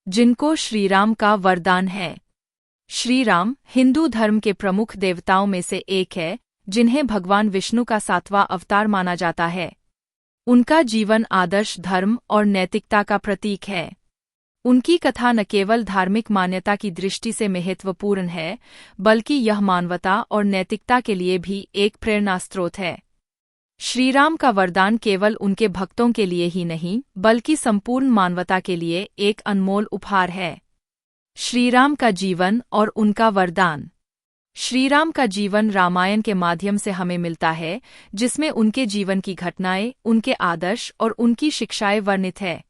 जिनको श्रीराम का वरदान है। श्रीराम हिंदू धर्म के प्रमुख देवताओं में से एक है, जिन्हें भगवान विष्णु का 7वां अवतार माना जाता है। उनका जीवन आदर्श धर्म और नैतिकता का प्रतीक है। उनकी कथा न केवल धार्मिक मान्यता की दृष्टि से महत्वपूर्ण है, बल्कि यह मानवता और नैतिकता के लिए भी एक प्रेरणा स्रोत है। श्रीराम का वरदान केवल उनके भक्तों के लिए ही नहीं, बल्कि संपूर्ण मानवता के लिए एक अनमोल उपहार है। श्रीराम का जीवन और उनका वरदान। श्रीराम का जीवन रामायण के माध्यम से हमें मिलता है, जिसमें उनके जीवन की घटनाएं, उनके आदर्श और उनकी शिक्षाएं वर्णित है।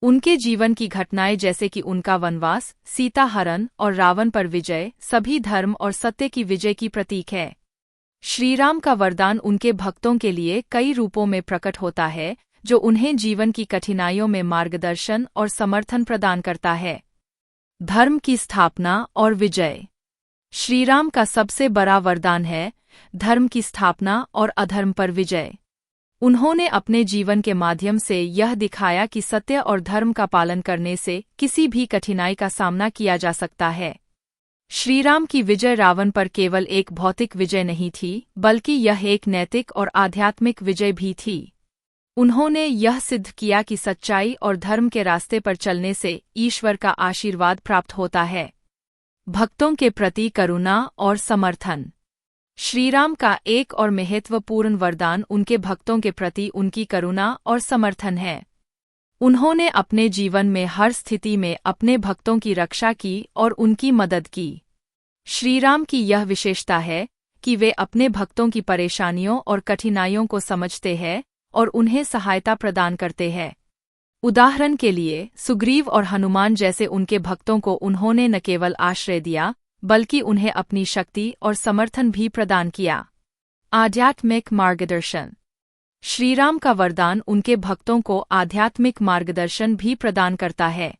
उनके जीवन की घटनाएं जैसे कि उनका वनवास, सीता हरण और रावण पर विजय, सभी धर्म और सत्य की विजय की प्रतीक है। श्रीराम का वरदान उनके भक्तों के लिए कई रूपों में प्रकट होता है, जो उन्हें जीवन की कठिनाइयों में मार्गदर्शन और समर्थन प्रदान करता है। धर्म की स्थापना और विजय। श्रीराम का सबसे बड़ा वरदान है धर्म की स्थापना और अधर्म पर विजय। उन्होंने अपने जीवन के माध्यम से यह दिखाया कि सत्य और धर्म का पालन करने से किसी भी कठिनाई का सामना किया जा सकता है। श्रीराम की विजय रावण पर केवल एक भौतिक विजय नहीं थी, बल्कि यह एक नैतिक और आध्यात्मिक विजय भी थी। उन्होंने यह सिद्ध किया कि सच्चाई और धर्म के रास्ते पर चलने से ईश्वर का आशीर्वाद प्राप्त होता है। भक्तों के प्रति करुणा और समर्थन। श्रीराम का एक और महत्वपूर्ण वरदान उनके भक्तों के प्रति उनकी करुणा और समर्थन है। उन्होंने अपने जीवन में हर स्थिति में अपने भक्तों की रक्षा की और उनकी मदद की। श्रीराम की यह विशेषता है कि वे अपने भक्तों की परेशानियों और कठिनाइयों को समझते हैं और उन्हें सहायता प्रदान करते हैं। उदाहरण के लिए, सुग्रीव और हनुमान जैसे उनके भक्तों को उन्होंने न केवल आश्रय दिया, बल्कि उन्हें अपनी शक्ति और समर्थन भी प्रदान किया। आध्यात्मिक मार्गदर्शन। श्रीराम का वरदान उनके भक्तों को आध्यात्मिक मार्गदर्शन भी प्रदान करता है।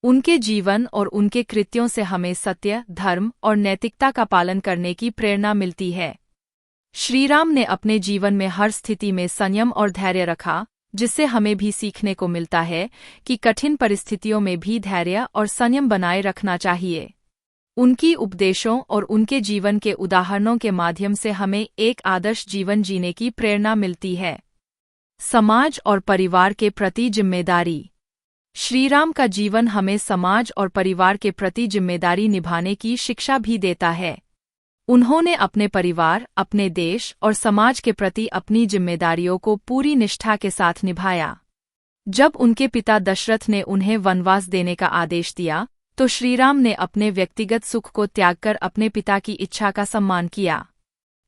उनके जीवन और उनके कृत्यों से हमें सत्य, धर्म और नैतिकता का पालन करने की प्रेरणा मिलती है। श्रीराम ने अपने जीवन में हर स्थिति में संयम और धैर्य रखा, जिससे हमें भी सीखने को मिलता है कि कठिन परिस्थितियों में भी धैर्य और संयम बनाए रखना चाहिए। उनकी उपदेशों और उनके जीवन के उदाहरणों के माध्यम से हमें एक आदर्श जीवन जीने की प्रेरणा मिलती है। समाज और परिवार के प्रति जिम्मेदारी। श्रीराम का जीवन हमें समाज और परिवार के प्रति जिम्मेदारी निभाने की शिक्षा भी देता है। उन्होंने अपने परिवार, अपने देश और समाज के प्रति अपनी जिम्मेदारियों को पूरी निष्ठा के साथ निभाया। जब उनके पिता दशरथ ने उन्हें वनवास देने का आदेश दिया, तो श्रीराम ने अपने व्यक्तिगत सुख को त्यागकर अपने पिता की इच्छा का सम्मान किया।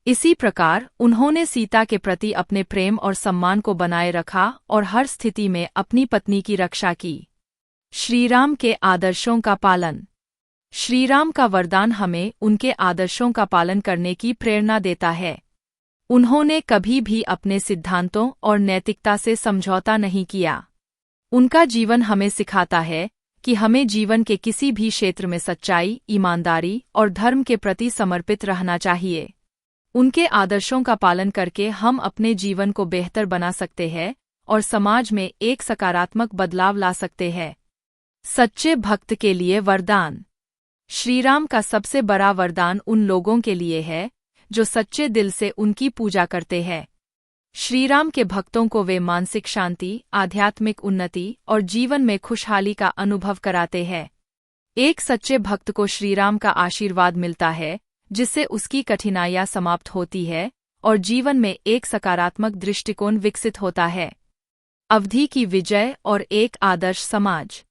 इसी प्रकार उन्होंने सीता के प्रति अपने प्रेम और सम्मान को बनाए रखा और हर स्थिति में अपनी पत्नी की रक्षा की। श्रीराम के आदर्शों का पालन। श्रीराम का वरदान हमें उनके आदर्शों का पालन करने की प्रेरणा देता है। उन्होंने कभी भी अपने सिद्धांतों और नैतिकता से समझौता नहीं किया। उनका जीवन हमें सिखाता है कि हमें जीवन के किसी भी क्षेत्र में सच्चाई, ईमानदारी और धर्म के प्रति समर्पित रहना चाहिए। उनके आदर्शों का पालन करके हम अपने जीवन को बेहतर बना सकते हैं और समाज में एक सकारात्मक बदलाव ला सकते हैं। सच्चे भक्त के लिए वरदान। श्रीराम का सबसे बड़ा वरदान उन लोगों के लिए है जो सच्चे दिल से उनकी पूजा करते हैं। श्रीराम के भक्तों को वे मानसिक शांति, आध्यात्मिक उन्नति और जीवन में खुशहाली का अनुभव कराते हैं। एक सच्चे भक्त को श्रीराम का आशीर्वाद मिलता है, जिससे उसकी कठिनाइयां समाप्त होती है और जीवन में एक सकारात्मक दृष्टिकोण विकसित होता है। अवधि की विजय और एक आदर्श समाज।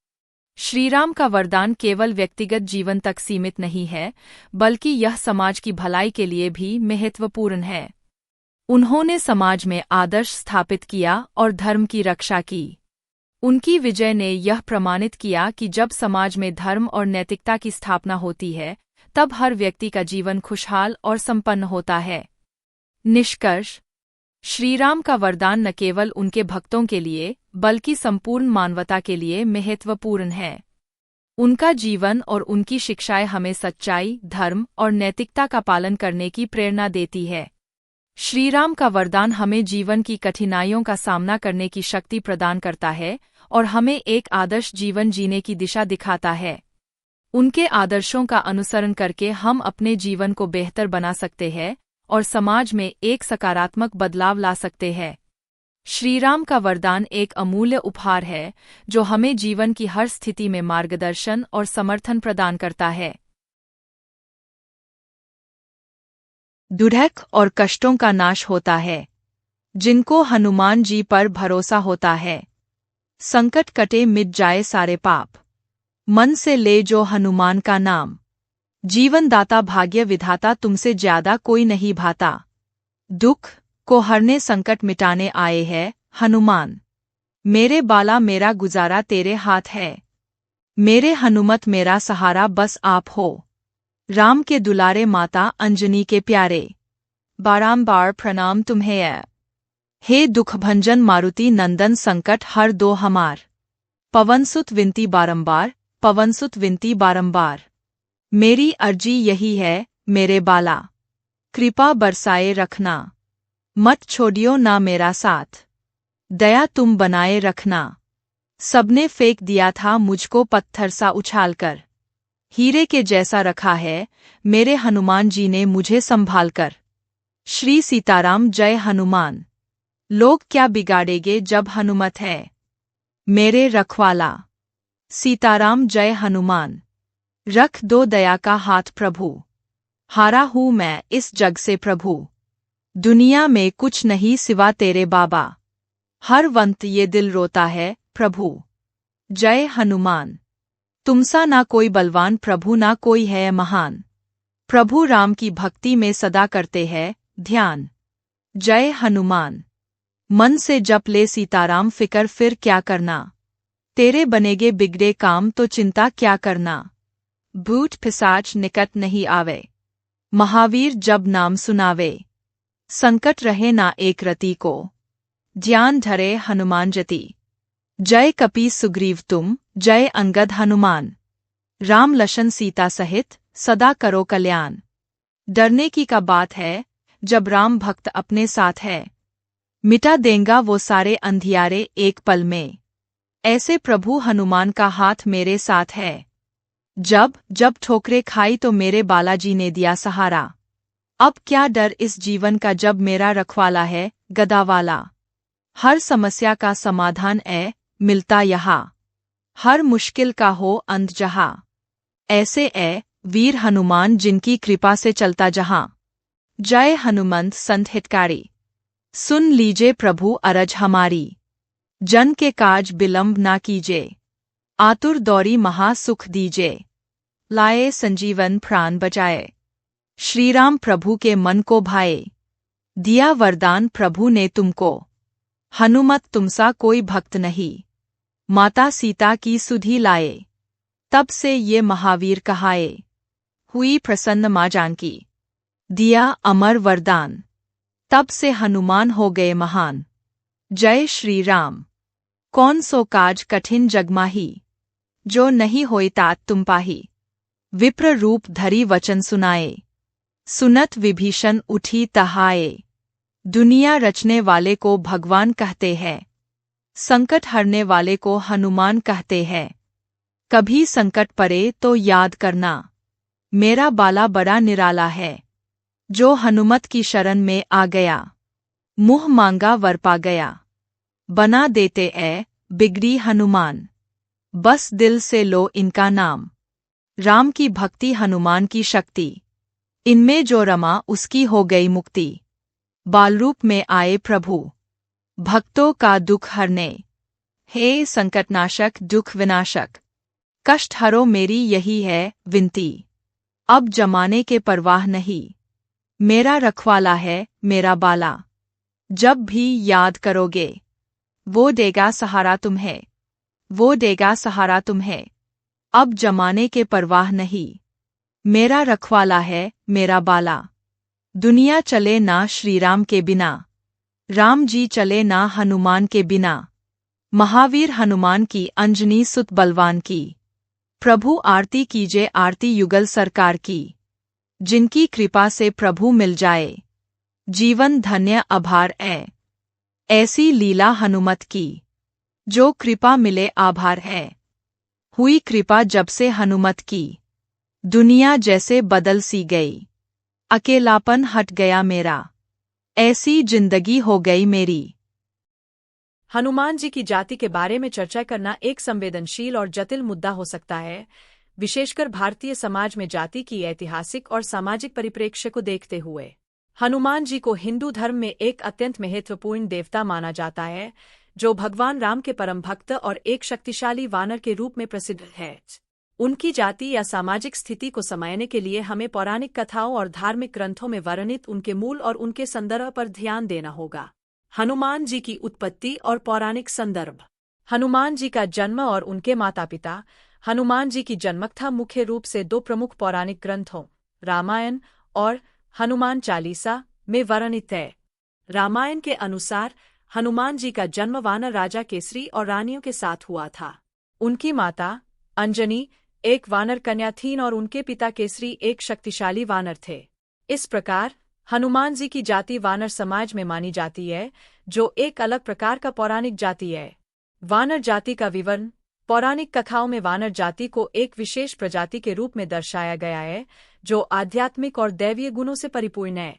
श्रीराम का वरदान केवल व्यक्तिगत जीवन तक सीमित नहीं है, बल्कि यह समाज की भलाई के लिए भी महत्वपूर्ण है। उन्होंने समाज में आदर्श स्थापित किया और धर्म की रक्षा की। उनकी विजय ने यह प्रमाणित किया कि जब समाज में धर्म और नैतिकता की स्थापना होती है, तब हर व्यक्ति का जीवन खुशहाल और संपन्न होता है। निष्कर्ष। श्रीराम का वरदान न केवल उनके भक्तों के लिए, बल्कि संपूर्ण मानवता के लिए महत्वपूर्ण है। उनका जीवन और उनकी शिक्षाएं हमें सच्चाई, धर्म और नैतिकता का पालन करने की प्रेरणा देती है। श्रीराम का वरदान हमें जीवन की कठिनाइयों का सामना करने की शक्ति प्रदान करता है और हमें एक आदर्श जीवन जीने की दिशा दिखाता है। उनके आदर्शों का अनुसरण करके हम अपने जीवन को बेहतर बना सकते हैं और समाज में एक सकारात्मक बदलाव ला सकते हैं। श्रीराम का वरदान एक अमूल्य उपहार है जो हमें जीवन की हर स्थिति में मार्गदर्शन और समर्थन प्रदान करता है। दुर्घटना और कष्टों का नाश होता है जिनको हनुमान जी पर भरोसा होता है। संकट कटे मिट जाए सारे पाप, मन से ले जो हनुमान का नाम। जीवनदाता भाग्य विधाता तुमसे ज्यादा कोई नहीं भाता। दुख को हरने संकट मिटाने आए हैं हनुमान। मेरे बाला मेरा गुजारा तेरे हाथ है। मेरे हनुमत मेरा सहारा बस आप हो। राम के दुलारे माता अंजनी के प्यारे, बारंबार प्रणाम तुम्हें। हे दुखभंजन मारुति नंदन संकट हर दो हमार। पवनसुत विनती बारंबार, पवनसुत विनती बारंबार। मेरी अर्जी यही है मेरे बाला, कृपा बरसाए रखना। मत छोड़ियो ना मेरा साथ, दया तुम बनाए रखना। सबने फेंक दिया था मुझको पत्थर सा उछालकर, हीरे के जैसा रखा है मेरे हनुमान जी ने मुझे संभालकर। श्री सीताराम जय हनुमान। लोग क्या बिगाड़ेंगे जब हनुमत है मेरे रखवाला। सीताराम जय हनुमान। रख दो दया का हाथ प्रभु, हारा हूँ मैं इस जग से प्रभु। दुनिया में कुछ नहीं सिवा तेरे बाबा, हर वक्त ये दिल रोता है प्रभु। जय हनुमान। तुमसा ना कोई बलवान प्रभु ना कोई है महान। प्रभु राम की भक्ति में सदा करते हैं ध्यान। जय हनुमान। मन से जप ले सीताराम फिकर फिर क्या करना। तेरे बनेगे बिगड़े काम तो चिंता क्या करना। भूत पिशाच निकट नहीं आवे, महावीर जब नाम सुनावे। संकट रहे ना एक रति को, ध्यान धरे हनुमान जति। जय कपि सुग्रीव तुम, जय अंगद हनुमान। राम लशन सीता सहित सदा करो कल्याण। डरने की का बात है जब राम भक्त अपने साथ है, मिटा देंगा वो सारे अंधियारे एक पल में। ऐसे प्रभु हनुमान का हाथ मेरे साथ है। जब जब ठोकरें खाई तो मेरे बालाजी ने दिया सहारा। अब क्या डर इस जीवन का जब मेरा रखवाला है गदावाला। हर समस्या का समाधान मिलता यहाँ, हर मुश्किल का हो अंत जहाँ। ऐसे वीर हनुमान जिनकी कृपा से चलता जहाँ। जय हनुमंत संत हितकारी। सुन लीजे प्रभु अरज हमारी, जन के काज विलंब ना कीजे। आतुर दौरी महा सुख दीजे, लाए संजीवन प्राण बचाए। श्रीराम प्रभु के मन को भाए, दिया वरदान प्रभु ने तुमको। हनुमत तुमसा कोई भक्त नहीं, माता सीता की सुधि लाए। तब से ये महावीर कहाए, हुई प्रसन्न माँ जानकी। दिया अमर वरदान, तब से हनुमान हो गए महान। जय श्री राम। कौन सो काज कठिन जगमाही, जो नहीं होई तात तुम पाही। विप्र रूप धरी वचन सुनाए, सुनत विभीषण उठी तहाए। दुनिया रचने वाले को भगवान कहते हैं, संकट हरने वाले को हनुमान कहते हैं। कभी संकट पड़े तो याद करना, मेरा बाला बड़ा निराला है। जो हनुमत की शरण में आ गया, मुँह मांगा वर पा गया। बना देते बिगड़ी हनुमान, बस दिल से लो इनका नाम। राम की भक्ति हनुमान की शक्ति, इनमें जो रमा उसकी हो गई मुक्ति। बालरूप में आए प्रभु, भक्तों का दुख हरने। हे संकटनाशक दुख विनाशक, कष्ट हरो मेरी यही है विनती। अब जमाने के परवाह नहीं, मेरा रखवाला है मेरा बाला। जब भी याद करोगे, वो देगा सहारा तुम्हें, वो देगा सहारा तुम्हें। अब जमाने के परवाह नहीं, मेरा रखवाला है मेरा बाला। दुनिया चले ना श्रीराम के बिना, राम जी चले ना हनुमान के बिना। महावीर हनुमान की अंजनी सुत बलवान की, प्रभु आरती कीजे आरती युगल सरकार की। जिनकी कृपा से प्रभु मिल जाए, जीवन धन्य आभार ऐसी लीला हनुमत की। जो कृपा मिले आभार है। हुई कृपा जब से हनुमत की, दुनिया जैसे बदल सी गई। अकेलापन हट गया मेरा, ऐसी जिंदगी हो गई मेरी। हनुमान जी की जाति के बारे में चर्चा करना एक संवेदनशील और जटिल मुद्दा हो सकता है, विशेषकर भारतीय समाज में जाति की ऐतिहासिक और सामाजिक परिप्रेक्ष्य को देखते हुए। हनुमान जी को हिंदू धर्म में एक अत्यंत महत्वपूर्ण देवता माना जाता है, जो भगवान राम के परम भक्त और एक शक्तिशाली वानर के रूप में प्रसिद्ध है। उनकी जाति या सामाजिक स्थिति को समझने के लिए हमें पौराणिक कथाओं और धार्मिक ग्रंथों में वर्णित उनके मूल और उनके संदर्भ पर ध्यान देना होगा। हनुमान जी की उत्पत्ति और पौराणिक संदर्भ। हनुमान जी का जन्म और उनके माता पिता। हनुमान जी की जन्मकथा मुख्य रूप से दो प्रमुख पौराणिक ग्रंथों, रामायण और हनुमान चालीसा, में वर्णित है। रामायण के अनुसार हनुमान जी का जन्म वानर राजा केसरी और रानियों के साथ हुआ था। उनकी माता अंजनी एक वानर कन्या थीं और उनके पिता केसरी एक शक्तिशाली वानर थे। इस प्रकार हनुमान जी की जाति वानर समाज में मानी जाती है, जो एक अलग प्रकार का पौराणिक जाति है। वानर जाति का विवरण। पौराणिक कथाओं में वानर जाति को एक विशेष प्रजाति के रूप में दर्शाया गया है, जो आध्यात्मिक और दैवीय गुणों से परिपूर्ण है।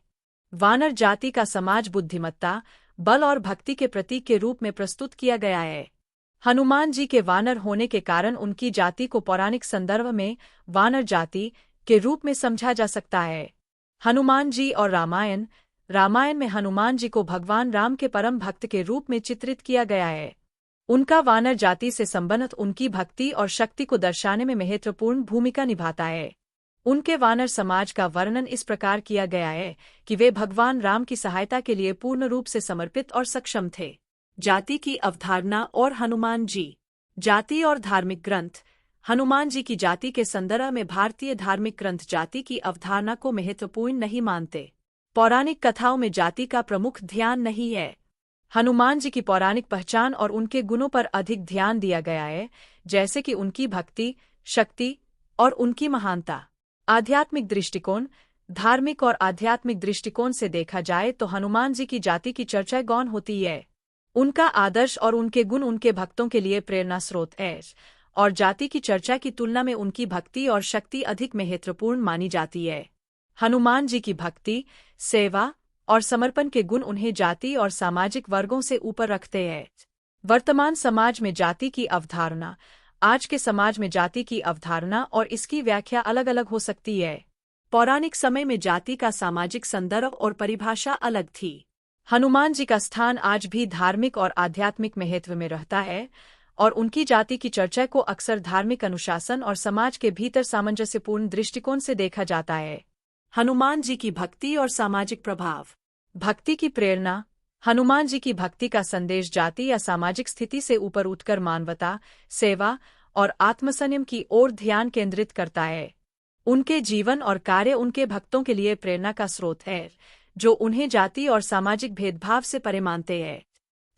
वानर जाति का समाज बुद्धिमत्ता, बल और भक्ति के प्रतीक के रूप में प्रस्तुत किया गया है। हनुमान जी के वानर होने के कारण उनकी जाति को पौराणिक संदर्भ में वानर जाति के रूप में समझा जा सकता है। हनुमान जी और रामायण। रामायण में हनुमान जी को भगवान राम के परम भक्त के रूप में चित्रित किया गया है। उनका वानर जाति से संबंध उनकी भक्ति और शक्ति को दर्शाने में महत्वपूर्ण भूमिका निभाता है। उनके वानर समाज का वर्णन इस प्रकार किया गया है कि वे भगवान राम की सहायता के लिए पूर्ण रूप से समर्पित और सक्षम थे। जाति की अवधारणा और हनुमान जी। जाति और धार्मिक ग्रंथ। हनुमान जी की जाति के संदर्भ में भारतीय धार्मिक ग्रंथ जाति की अवधारणा को महत्वपूर्ण नहीं मानते। पौराणिक कथाओं में जाति का प्रमुख ध्यान नहीं है। हनुमान जी की पौराणिक पहचान और उनके गुणों पर अधिक ध्यान दिया गया है, जैसे कि उनकी भक्ति, शक्ति और उनकी महानता। आध्यात्मिक दृष्टिकोण। धार्मिक और आध्यात्मिक दृष्टिकोण से देखा जाए तो हनुमान जी की जाति की चर्चा गौण होती है। उनका आदर्श और उनके गुण उनके भक्तों के लिए प्रेरणा स्रोत है, और जाति की चर्चा की तुलना में उनकी भक्ति और शक्ति अधिक महत्वपूर्ण मानी जाती है। हनुमान जी की भक्ति, सेवा और समर्पण के गुण उन्हें जाति और सामाजिक वर्गों से ऊपर रखते हैं। वर्तमान समाज में जाति की अवधारणा। आज के समाज में जाति की अवधारणा और इसकी व्याख्या अलग अलग हो सकती है। पौराणिक समय में जाति का सामाजिक संदर्भ और परिभाषा अलग थी। हनुमान जी का स्थान आज भी धार्मिक और आध्यात्मिक महत्व में रहता है, और उनकी जाति की चर्चा को अक्सर धार्मिक अनुशासन और समाज के भीतर सामंजस्यपूर्ण दृष्टिकोण से देखा जाता है। हनुमान जी की भक्ति और सामाजिक प्रभाव। भक्ति की प्रेरणा। हनुमान जी की भक्ति का संदेश जाति या सामाजिक स्थिति से ऊपर उठकर मानवता, सेवा और आत्मसंयम की ओर ध्यान केंद्रित करता है। उनके जीवन और कार्य उनके भक्तों के लिए प्रेरणा का स्रोत है, जो उन्हें जाति और सामाजिक भेदभाव से परे मानते हैं।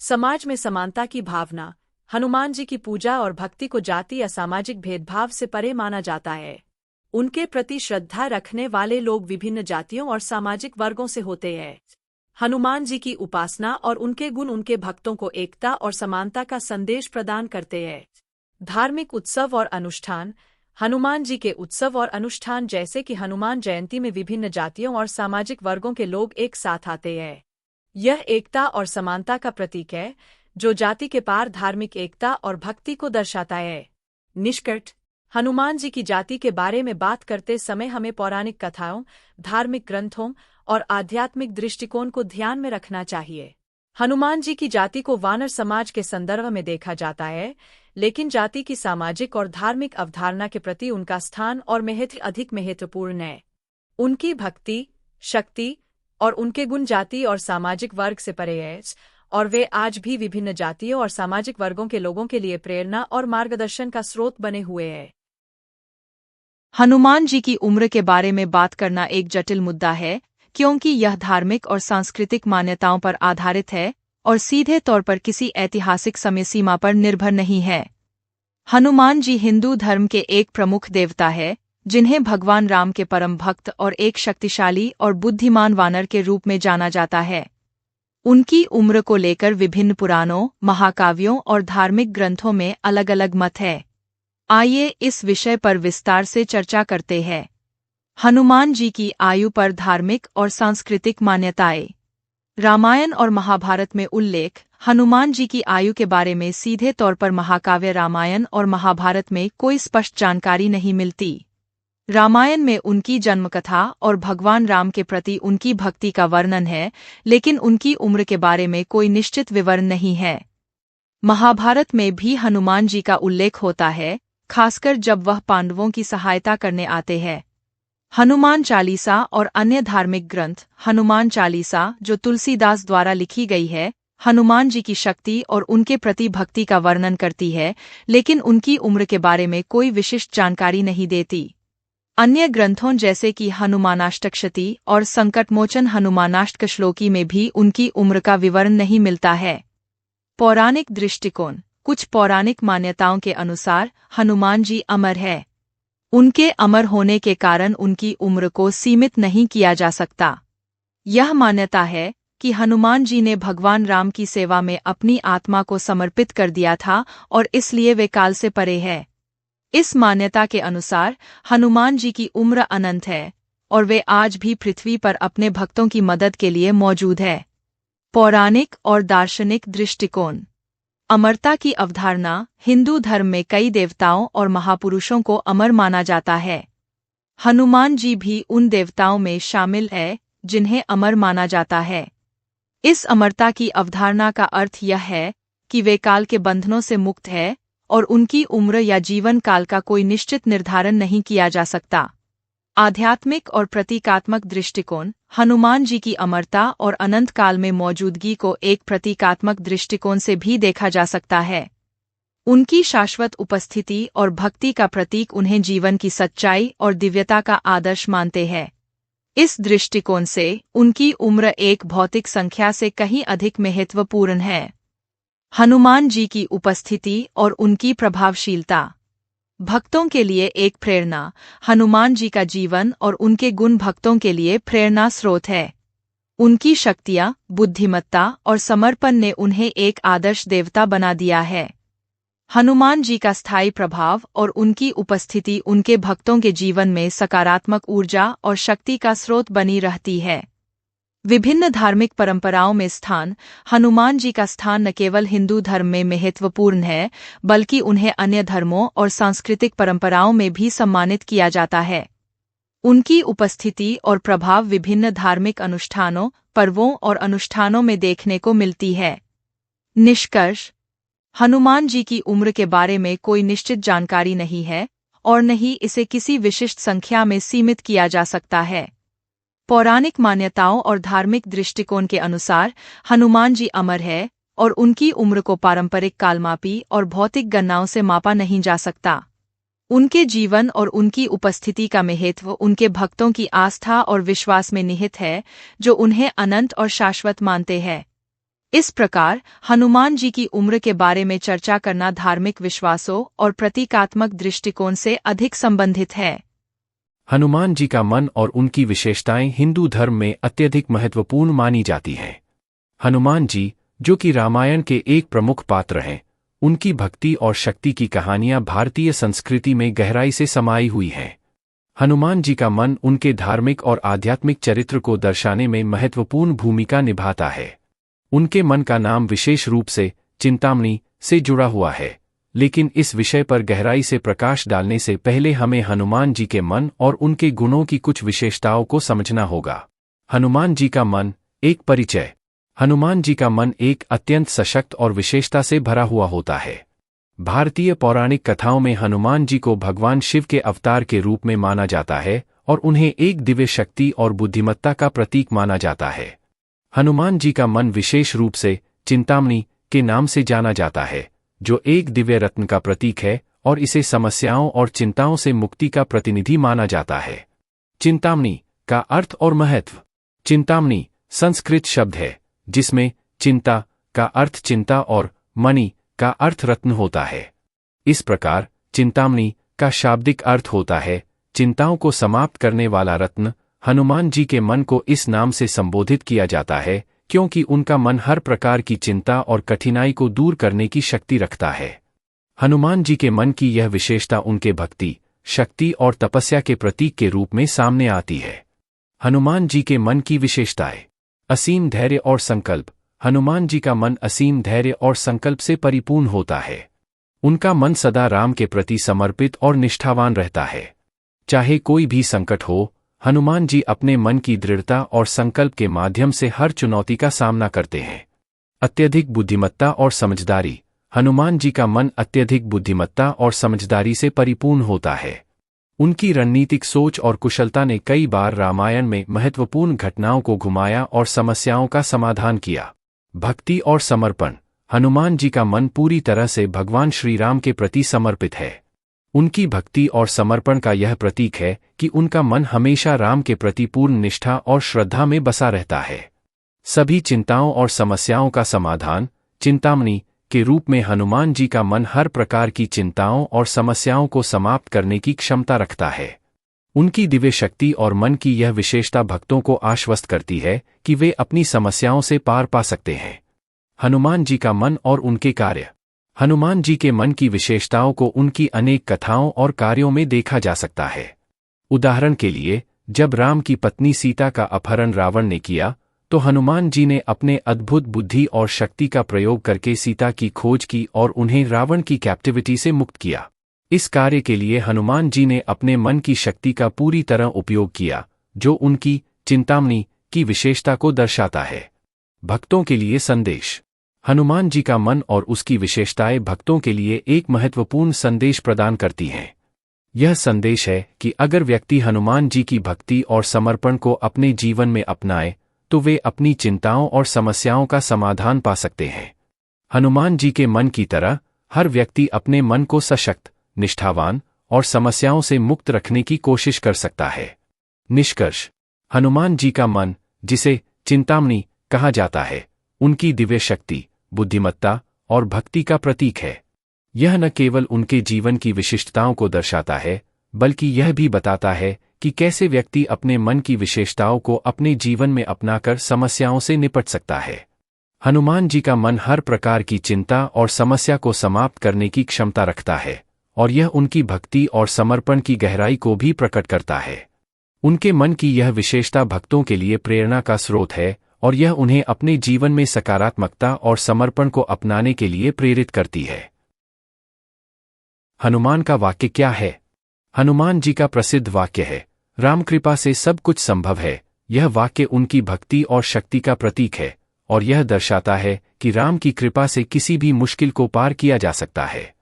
समाज में समानता की भावना। हनुमान जी की पूजा और भक्ति को जाति या सामाजिक भेदभाव से परे माना जाता है। उनके प्रति श्रद्धा रखने वाले लोग विभिन्न जातियों और सामाजिक वर्गों से होते हैं। हनुमान जी की उपासना और उनके गुण उनके भक्तों को एकता और समानता का संदेश प्रदान करते हैं। धार्मिक उत्सव और अनुष्ठान। हनुमान जी के उत्सव और अनुष्ठान जैसे कि हनुमान जयंती में विभिन्न जातियों और सामाजिक वर्गों के लोग एक साथ आते हैं। यह एकता और समानता का प्रतीक है, जो जाति के पार धार्मिक एकता और भक्ति को दर्शाता है। निष्कर्ष। हनुमान जी की जाति के बारे में बात करते समय हमें पौराणिक कथाओं, धार्मिक ग्रंथों और आध्यात्मिक दृष्टिकोण को ध्यान में रखना चाहिए। हनुमान जी की जाति को वानर समाज के संदर्भ में देखा जाता है, लेकिन जाति की सामाजिक और धार्मिक अवधारणा के प्रति उनका स्थान और महत्व अधिक महत्वपूर्ण है। उनकी भक्ति, शक्ति और उनके गुण जाति और सामाजिक वर्ग से परे हैं, और वे आज भी विभिन्न जातियों और सामाजिक वर्गों के लोगों के लिए प्रेरणा और मार्गदर्शन का स्रोत बने हुए हैं। हनुमान जी की उम्र के बारे में बात करना एक जटिल मुद्दा है, क्योंकि यह धार्मिक और सांस्कृतिक मान्यताओं पर आधारित है और सीधे तौर पर किसी ऐतिहासिक समय सीमा पर निर्भर नहीं है। हनुमान जी हिंदू धर्म के एक प्रमुख देवता है, जिन्हें भगवान राम के परम भक्त और एक शक्तिशाली और बुद्धिमान वानर के रूप में जाना जाता है। उनकी उम्र को लेकर विभिन्न पुराणों, महाकाव्यों और धार्मिक ग्रंथों में अलग अलग मत है। आइए इस विषय पर विस्तार से चर्चा करते हैं। हनुमान जी की आयु पर धार्मिक और सांस्कृतिक मान्यताएं। रामायण और महाभारत में उल्लेख। हनुमान जी की आयु के बारे में सीधे तौर पर महाकाव्य रामायण और महाभारत में कोई स्पष्ट जानकारी नहीं मिलती। रामायण में उनकी जन्मकथा और भगवान राम के प्रति उनकी भक्ति का वर्णन है, लेकिन उनकी उम्र के बारे में कोई निश्चित विवरण नहीं है। महाभारत में भी हनुमान जी का उल्लेख होता है, खासकर जब वह पांडवों की सहायता करने आते हैं। हनुमान चालीसा और अन्य धार्मिक ग्रंथ। हनुमान चालीसा, जो तुलसीदास द्वारा लिखी गई है, हनुमान जी की शक्ति और उनके प्रति भक्ति का वर्णन करती है, लेकिन उनकी उम्र के बारे में कोई विशिष्ट जानकारी नहीं देती। अन्य ग्रंथों जैसे कि हनुमानाष्टकशती और संकटमोचन हनुमानाष्टकश्लोकी में भी उनकी उम्र का विवरण नहीं मिलता है। पौराणिक दृष्टिकोण। कुछ पौराणिक मान्यताओं के अनुसार हनुमान जी अमर है। उनके अमर होने के कारण उनकी उम्र को सीमित नहीं किया जा सकता। यह मान्यता है कि हनुमान जी ने भगवान राम की सेवा में अपनी आत्मा को समर्पित कर दिया था और इसलिए वे काल से परे हैं। इस मान्यता के अनुसार हनुमान जी की उम्र अनंत है और वे आज भी पृथ्वी पर अपने भक्तों की मदद के लिए मौजूद है। पौराणिक और दार्शनिक दृष्टिकोण। अमरता की अवधारणा। हिंदू धर्म में कई देवताओं और महापुरुषों को अमर माना जाता है। हनुमान जी भी उन देवताओं में शामिल है जिन्हें अमर माना जाता है। इस अमरता की अवधारणा का अर्थ यह है कि वे काल के बंधनों से मुक्त है और उनकी उम्र या जीवन काल का कोई निश्चित निर्धारण नहीं किया जा सकता। आध्यात्मिक और प्रतीकात्मक दृष्टिकोण। हनुमान जी की अमरता और अनंत काल में मौजूदगी को एक प्रतीकात्मक दृष्टिकोण से भी देखा जा सकता है। उनकी शाश्वत उपस्थिति और भक्ति का प्रतीक उन्हें जीवन की सच्चाई और दिव्यता का आदर्श मानते हैं। इस दृष्टिकोण से उनकी उम्र एक भौतिक संख्या से कहीं अधिक महत्वपूर्ण है। हनुमान जी की उपस्थिति और उनकी प्रभावशीलता। भक्तों के लिए एक प्रेरणा। हनुमान जी का जीवन और उनके गुण भक्तों के लिए प्रेरणा स्रोत है। उनकी शक्तियाँ, बुद्धिमत्ता और समर्पण ने उन्हें एक आदर्श देवता बना दिया है। हनुमान जी का स्थायी प्रभाव और उनकी उपस्थिति उनके भक्तों के जीवन में सकारात्मक ऊर्जा और शक्ति का स्रोत बनी रहती है। विभिन्न धार्मिक परंपराओं में स्थान। हनुमान जी का स्थान न केवल हिंदू धर्म में महत्वपूर्ण है, बल्कि उन्हें अन्य धर्मों और सांस्कृतिक परंपराओं में भी सम्मानित किया जाता है। उनकी उपस्थिति और प्रभाव विभिन्न धार्मिक अनुष्ठानों, पर्वों और अनुष्ठानों में देखने को मिलती है। निष्कर्ष। हनुमान जी की उम्र के बारे में कोई निश्चित जानकारी नहीं है और न ही इसे किसी विशिष्ट संख्या में सीमित किया जा सकता है। पौराणिक मान्यताओं और धार्मिक दृष्टिकोण के अनुसार हनुमान जी अमर है और उनकी उम्र को पारंपरिक कालमापी और भौतिक गणनाओं से मापा नहीं जा सकता। उनके जीवन और उनकी उपस्थिति का महत्व उनके भक्तों की आस्था और विश्वास में निहित है, जो उन्हें अनंत और शाश्वत मानते हैं। इस प्रकार हनुमान जी की उम्र के बारे में चर्चा करना धार्मिक विश्वासों और प्रतीकात्मक दृष्टिकोण से अधिक संबंधित है। हनुमान जी का मन और उनकी विशेषताएं हिंदू धर्म में अत्यधिक महत्वपूर्ण मानी जाती हैं। हनुमान जी, जो कि रामायण के एक प्रमुख पात्र हैं, उनकी भक्ति और शक्ति की कहानियां भारतीय संस्कृति में गहराई से समाई हुई हैं। हनुमान जी का मन उनके धार्मिक और आध्यात्मिक चरित्र को दर्शाने में महत्वपूर्ण भूमिका निभाता है। उनके मन का नाम विशेष रूप से चिंतामणि से जुड़ा हुआ है, लेकिन इस विषय पर गहराई से प्रकाश डालने से पहले हमें हनुमान जी के मन और उनके गुणों की कुछ विशेषताओं को समझना होगा। हनुमान जी का मन। एक परिचय। हनुमान जी का मन एक अत्यंत सशक्त और विशेषता से भरा हुआ होता है। भारतीय पौराणिक कथाओं में हनुमान जी को भगवान शिव के अवतार के रूप में माना जाता है और उन्हें एक दिव्य शक्ति और बुद्धिमत्ता का प्रतीक माना जाता है। हनुमान जी का मन विशेष रूप से चिंतामणि के नाम से जाना जाता है, जो एक दिव्य रत्न का प्रतीक है और इसे समस्याओं और चिंताओं से मुक्ति का प्रतिनिधि माना जाता है। चिंतामणि का अर्थ और महत्व। चिंतामणि संस्कृत शब्द है जिसमें चिंता का अर्थ चिंता और मणि का अर्थ रत्न होता है। इस प्रकार चिंतामणि का शाब्दिक अर्थ होता है चिंताओं को समाप्त करने वाला रत्न। हनुमान जी के मन को इस नाम से संबोधित किया जाता है क्योंकि उनका मन हर प्रकार की चिंता और कठिनाई को दूर करने की शक्ति रखता है। हनुमान जी के मन की यह विशेषता उनके भक्ति, शक्ति और तपस्या के प्रतीक के रूप में सामने आती है। हनुमान जी के मन की विशेषताएं। असीम धैर्य और संकल्प। हनुमान जी का मन असीम धैर्य और संकल्प से परिपूर्ण होता है। उनका मन सदा राम के प्रति समर्पित और निष्ठावान रहता है। चाहे कोई भी संकट हो, हनुमान जी अपने मन की दृढ़ता और संकल्प के माध्यम से हर चुनौती का सामना करते हैं। अत्यधिक बुद्धिमत्ता और समझदारी। हनुमान जी का मन अत्यधिक बुद्धिमत्ता और समझदारी से परिपूर्ण होता है। उनकी रणनीतिक सोच और कुशलता ने कई बार रामायण में महत्वपूर्ण घटनाओं को घुमाया और समस्याओं का समाधान किया। भक्ति और समर्पण। हनुमान जी का मन पूरी तरह से भगवान श्री राम के प्रति समर्पित है। उनकी भक्ति और समर्पण का यह प्रतीक है कि उनका मन हमेशा राम के प्रति पूर्ण निष्ठा और श्रद्धा में बसा रहता है। सभी चिंताओं और समस्याओं का समाधान, चिंतामणि के रूप में हनुमान जी का मन हर प्रकार की चिंताओं और समस्याओं को समाप्त करने की क्षमता रखता है। उनकी दिव्य शक्ति और मन की यह विशेषता भक्तों को आश्वस्त करती है कि वे अपनी समस्याओं से पार पा सकते हैं। हनुमान जी का मन और उनके कार्य। हनुमान जी के मन की विशेषताओं को उनकी अनेक कथाओं और कार्यों में देखा जा सकता है। उदाहरण के लिए, जब राम की पत्नी सीता का अपहरण रावण ने किया, तो हनुमान जी ने अपने अद्भुत बुद्धि और शक्ति का प्रयोग करके सीता की खोज की और उन्हें रावण की कैप्टिविटी से मुक्त किया। इस कार्य के लिए हनुमान जी ने अपने मन की शक्ति का पूरी तरह उपयोग किया, जो उनकी चिंतामणि की विशेषता को दर्शाता है। भक्तों के लिए संदेश। हनुमान जी का मन और उसकी विशेषताएं भक्तों के लिए एक महत्वपूर्ण संदेश प्रदान करती हैं। यह संदेश है कि अगर व्यक्ति हनुमान जी की भक्ति और समर्पण को अपने जीवन में अपनाए, तो वे अपनी चिंताओं और समस्याओं का समाधान पा सकते हैं। हनुमान जी के मन की तरह हर व्यक्ति अपने मन को सशक्त, निष्ठावान और समस्याओं से मुक्त रखने की कोशिश कर सकता है। निष्कर्ष। हनुमान जी का मन, जिसे चिंतामणि कहा जाता है, उनकी दिव्य शक्ति, बुद्धिमत्ता और भक्ति का प्रतीक है। यह न केवल उनके जीवन की विशिष्टताओं को दर्शाता है, बल्कि यह भी बताता है कि कैसे व्यक्ति अपने मन की विशेषताओं को अपने जीवन में अपनाकर समस्याओं से निपट सकता है। हनुमान जी का मन हर प्रकार की चिंता और समस्या को समाप्त करने की क्षमता रखता है, और यह उनकी भक्ति और समर्पण की गहराई को भी प्रकट करता है। उनके मन की यह विशेषता भक्तों के लिए प्रेरणा का स्रोत है, और यह उन्हें अपने जीवन में सकारात्मकता और समर्पण को अपनाने के लिए प्रेरित करती है। हनुमान का वाक्य क्या है? हनुमान जी का प्रसिद्ध वाक्य है, राम कृपा से सब कुछ संभव है। यह वाक्य उनकी भक्ति और शक्ति का प्रतीक है, और यह दर्शाता है कि राम की कृपा से किसी भी मुश्किल को पार किया जा सकता है।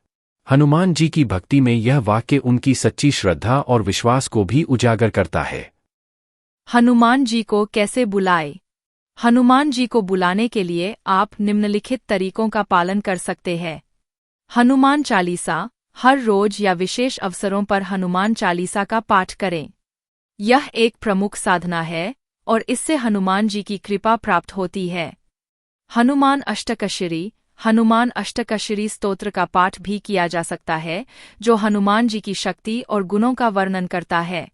हनुमान जी की भक्ति में यह वाक्य उनकी सच्ची श्रद्धा और विश्वास को भी उजागर करता है। हनुमान जी को कैसे बुलाए? हनुमान जी को बुलाने के लिए आप निम्नलिखित तरीकों का पालन कर सकते हैं। हनुमान चालीसा। हर रोज या विशेष अवसरों पर हनुमान चालीसा का पाठ करें। यह एक प्रमुख साधना है और इससे हनुमान जी की कृपा प्राप्त होती है। हनुमान अष्टकशिरी। हनुमान अष्टकशिरी स्तोत्र का पाठ भी किया जा सकता है, जो हनुमान जी की शक्ति और गुणों का वर्णन करता है।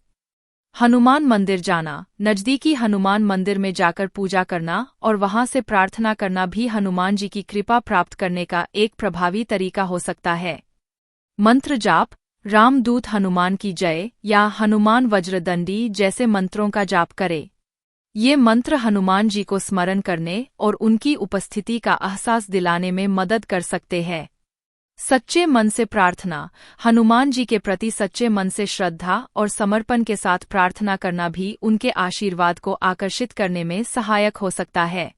हनुमान मंदिर जाना। नज़दीकी हनुमान मंदिर में जाकर पूजा करना और वहां से प्रार्थना करना भी हनुमान जी की कृपा प्राप्त करने का एक प्रभावी तरीका हो सकता है। मंत्र जाप। रामदूत हनुमान की जय या हनुमान वज्रदंडी जैसे मंत्रों का जाप करें। ये मंत्र हनुमान जी को स्मरण करने और उनकी उपस्थिति का एहसास दिलाने में मदद कर सकते हैं। सच्चे मन से प्रार्थना। हनुमान जी के प्रति सच्चे मन से श्रद्धा और समर्पण के साथ प्रार्थना करना भी उनके आशीर्वाद को आकर्षित करने में सहायक हो सकता है।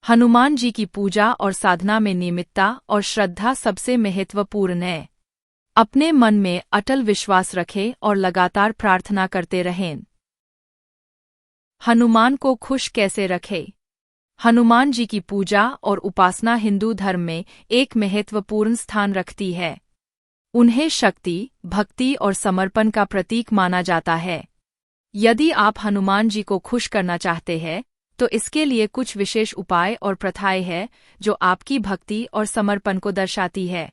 हनुमान जी की पूजा और साधना में नियमितता और श्रद्धा सबसे महत्वपूर्ण है। अपने मन में अटल विश्वास रखें और लगातार प्रार्थना करते रहें। हनुमान को खुश कैसे रखें? हनुमान जी की पूजा और उपासना हिंदू धर्म में एक महत्वपूर्ण स्थान रखती है। उन्हें शक्ति, भक्ति और समर्पण का प्रतीक माना जाता है। यदि आप हनुमान जी को खुश करना चाहते हैं, तो इसके लिए कुछ विशेष उपाय और प्रथाएं हैं जो आपकी भक्ति और समर्पण को दर्शाती है।